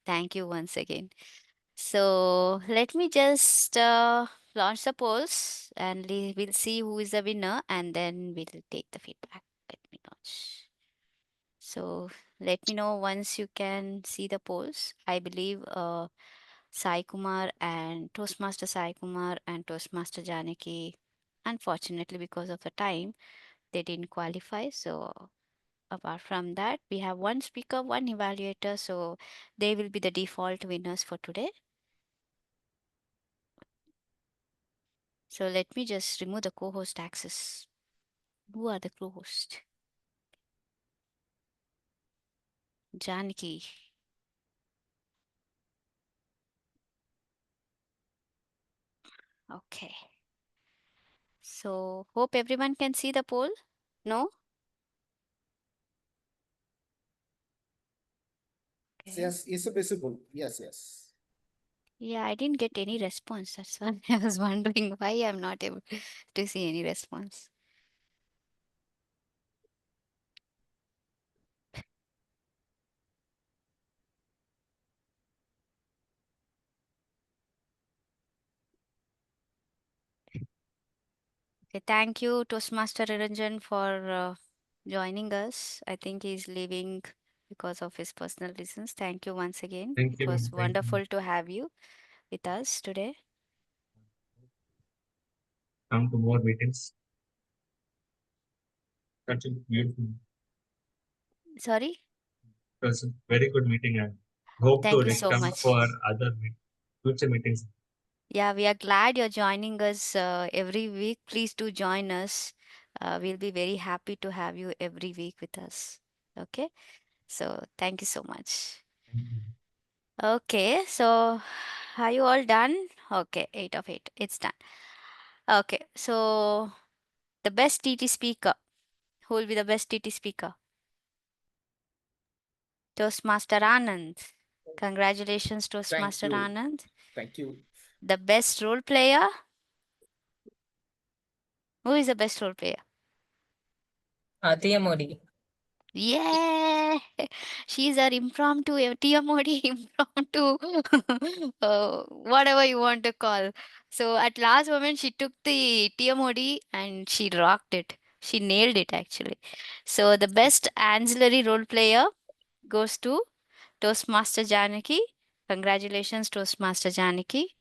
Thank you once again. So let me just launch the polls and we'll see who is the winner and then we'll take the feedback. Let me launch. So let me know once you can see the polls. I believe Sai Kumar and Toastmaster Sai Kumar and Toastmaster Janaki, unfortunately, because of the time, they didn't qualify. So apart from that, we have one speaker, one evaluator. So they will be the default winners for today. So let me just remove the co-host access. Who are the co-host? Janaki. Okay. So hope everyone can see the poll. No? Okay. Yes, it's visible. Yes, yes. Yeah, I didn't get any response. That's why I was wondering why I'm not able to see any response. Okay, thank you, Toastmaster Niranjan, for joining us. I think he's leaving because of his personal reasons. Thank you once again. Thank It you, was ma'am. Thank you. wonderful to have you with us today. Come to more meetings. Such a beautiful. Sorry? It was a very good meeting and hope Thank to you so come much. for other future meetings. Yeah, we are glad you're joining us every week. Please do join us. We'll be very happy to have you every week with us. Okay? So thank you so much. Thank you. Okay, so are you all done? Okay, 8 of 8. It's done. Okay, so the best TT speaker. Who will be the best TT speaker? Toastmaster Anand. Congratulations, Toastmaster you. Anand. Thank you. The best role player. Who is the best role player? Tia Modi. Yeah, she's our impromptu TMOD impromptu, whatever you want to call. So at last moment, she took the TMOD and she rocked it. She nailed it actually. So the best ancillary role player goes to Toastmaster Janaki. Congratulations, Toastmaster Janaki.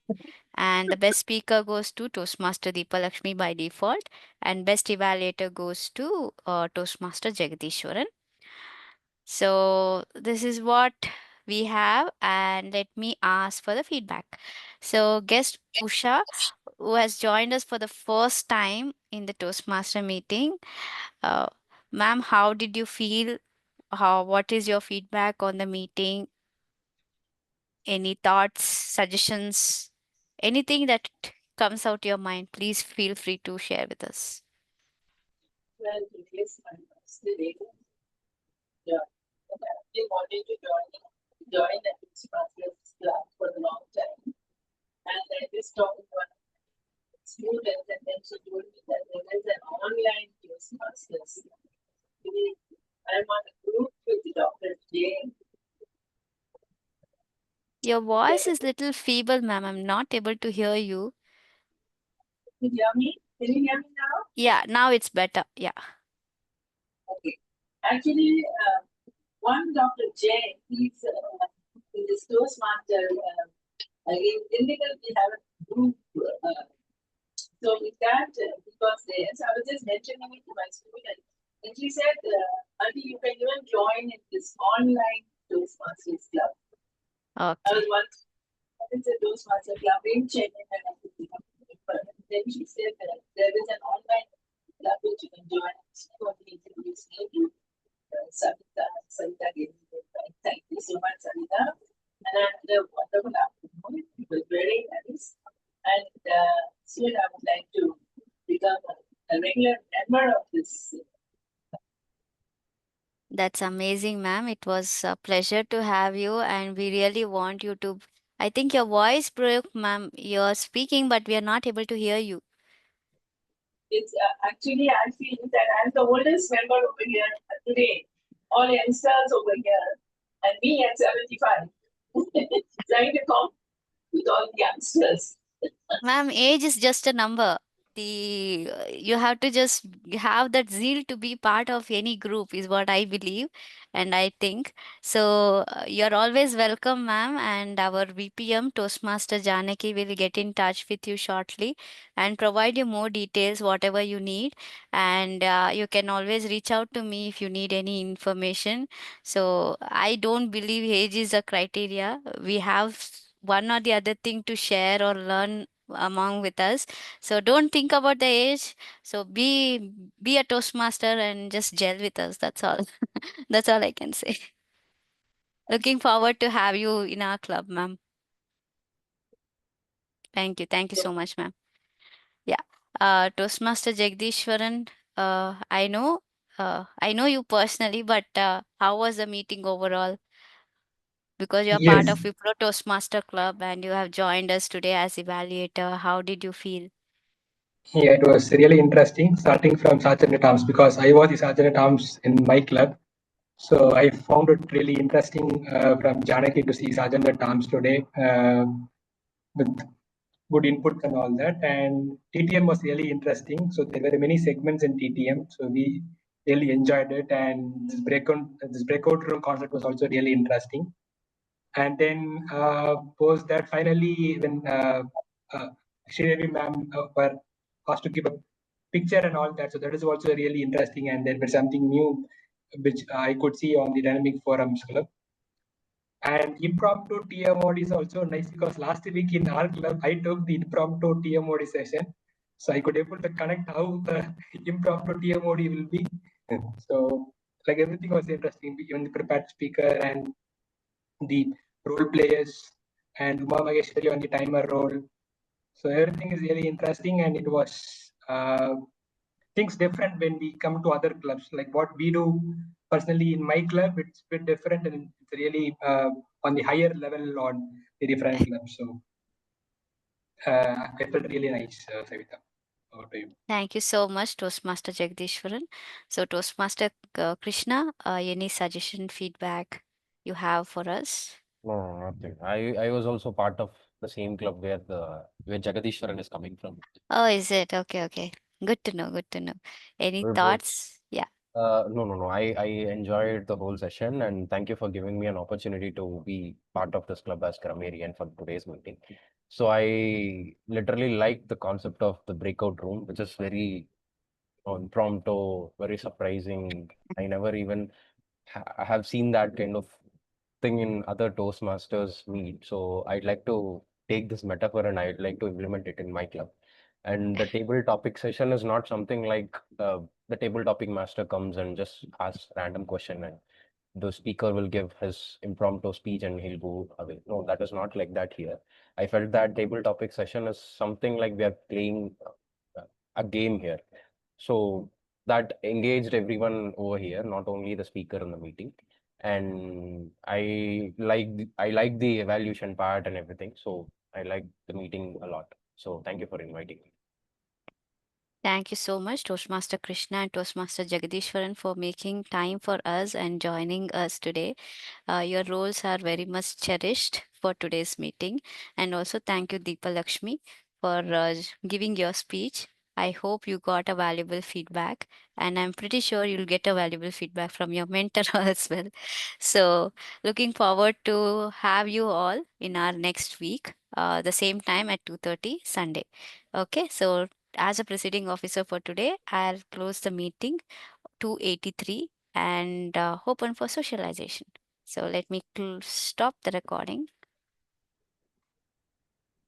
And the best speaker goes to Toastmaster Deepalakshmi by default. And best evaluator goes to Toastmaster Jagadishwaran. So this is what we have, and let me ask for the feedback. So guest Usha, who has joined us for the first time in the Toastmaster meeting, uh, ma'am, how did you feel? What is your feedback on the meeting? Any thoughts, suggestions, anything that comes out your mind? Please feel free to share with us. Well, it is my first day. Yeah. And I've been wanting to join the Toastmasters club for a long time. And I just talked to one student, and then she told me that there is an online Toastmasters. I'm on a group with Dr. J. Your voice is little feeble, ma'am. I'm not able to hear you. Can you hear me? Can you hear me now? Yeah, now it's better. Yeah. Okay. Actually, one Dr. J, he's in this Toastmaster. In Indical, we have a group. So in that, because there, so I was just mentioning it to my student, and she said, Auntie, you can even join in this online Toastmasters club. I Okay. was once, it's a Toastmaster club in Chennai, and I could become a member. And then she said that there is an online club which you can join. She got me introduced me to Savita gave me the invite. Thank you so much, Savita. And I had a wonderful afternoon. It was very nice. And soon I would like to become a regular member of this. That's amazing, ma'am. It was a pleasure to have you, and we really want you to. I think your voice broke, ma'am. You're speaking, but we are not able to hear you. It's actually, I feel that I'm the oldest member over here today. All youngsters over here. And me at 75, trying to come with all the youngsters. Ma'am, age is just a number. You have to just have that zeal to be part of any group is what I believe and I think. So you're always welcome, ma'am. And our VPM Toastmaster Janaki will get in touch with you shortly and provide you more details, whatever you need. And you can always reach out to me if you need any information. So I don't believe age is a criteria. We have one or the other thing to share or learn among with us, so don't think about the age. So be a Toastmaster and just gel with us, that's all. That's all I can say. Looking forward to have you in our club, ma'am. Thank you so much, ma'am. Yeah, Toastmaster Jagdishwaran, I know you personally, but how was the meeting overall? Because you're part of Yes, Wipro Toastmaster Club and you have joined us today as evaluator, how did you feel? yeah, it was really interesting starting from Sergeant at Arms because I was the Sergeant at Arms in my club. So I found it really interesting from Janaki to see Sergeant at Arms today with good input and all that. And TTM was really interesting. So there were many segments in TTM. So we really enjoyed it. And this breakout room concept was also really interesting. And then post that finally when Sridevi ma'am were asked to give a picture and all that. So that is also really interesting. And there was something new which I could see on the Dynamic Forums Club. And impromptu TMOD is also nice because last week in our club, I took the impromptu TMOD session. So I could able to connect how the impromptu TMOD will be. So like everything was interesting, even the prepared speaker and the role players and Uma Maheshwari on the timer role. So everything is really interesting and it was things different when we come to other clubs. Like what we do personally in my club, it's a bit different and it's really on the higher level on the different clubs. So I felt really nice, Savita. Over to you. Thank you so much, Toastmaster Jagdishwaran. So, Toastmaster Krishna, any suggestion, feedback you have for us? No, nothing. I was also part of the same club where Jagadishwaran is coming from. Oh, is it? Okay, okay. Good to know, good to know. Any It was thoughts? Yeah. no. I enjoyed the whole session and thank you for giving me an opportunity to be part of this club as grammarian for today's meeting. So I literally like the concept of the breakout room, which is very impromptu, very surprising. I never even I have seen that kind of thing in other Toastmasters meet. So I'd like to take this metaphor and I'd like to implement it in my club. And the table topic session is not something like the table topic master comes and just asks random question and the speaker will give his impromptu speech and he'll go away. No, that is not like that here. I felt that table topic session is something like we are playing a game here. So that engaged everyone over here, not only the speaker in the meeting. And I like the evaluation part and everything. So I like the meeting a lot. So thank you for inviting me. Thank you so much, Toastmaster Krishna and Toastmaster Jagadishwaran, for making time for us and joining us today. Your roles are very much cherished for today's meeting. And also, thank you, Deepa Lakshmi, for giving your speech. I hope you got a valuable feedback, and I'm pretty sure you'll get a valuable feedback from your mentor as well. So, looking forward to have you all in our next week, the same time at 2:30 Sunday. Okay, so as a presiding officer for today, I'll close the meeting 283 and open for socialization. So let me stop the recording.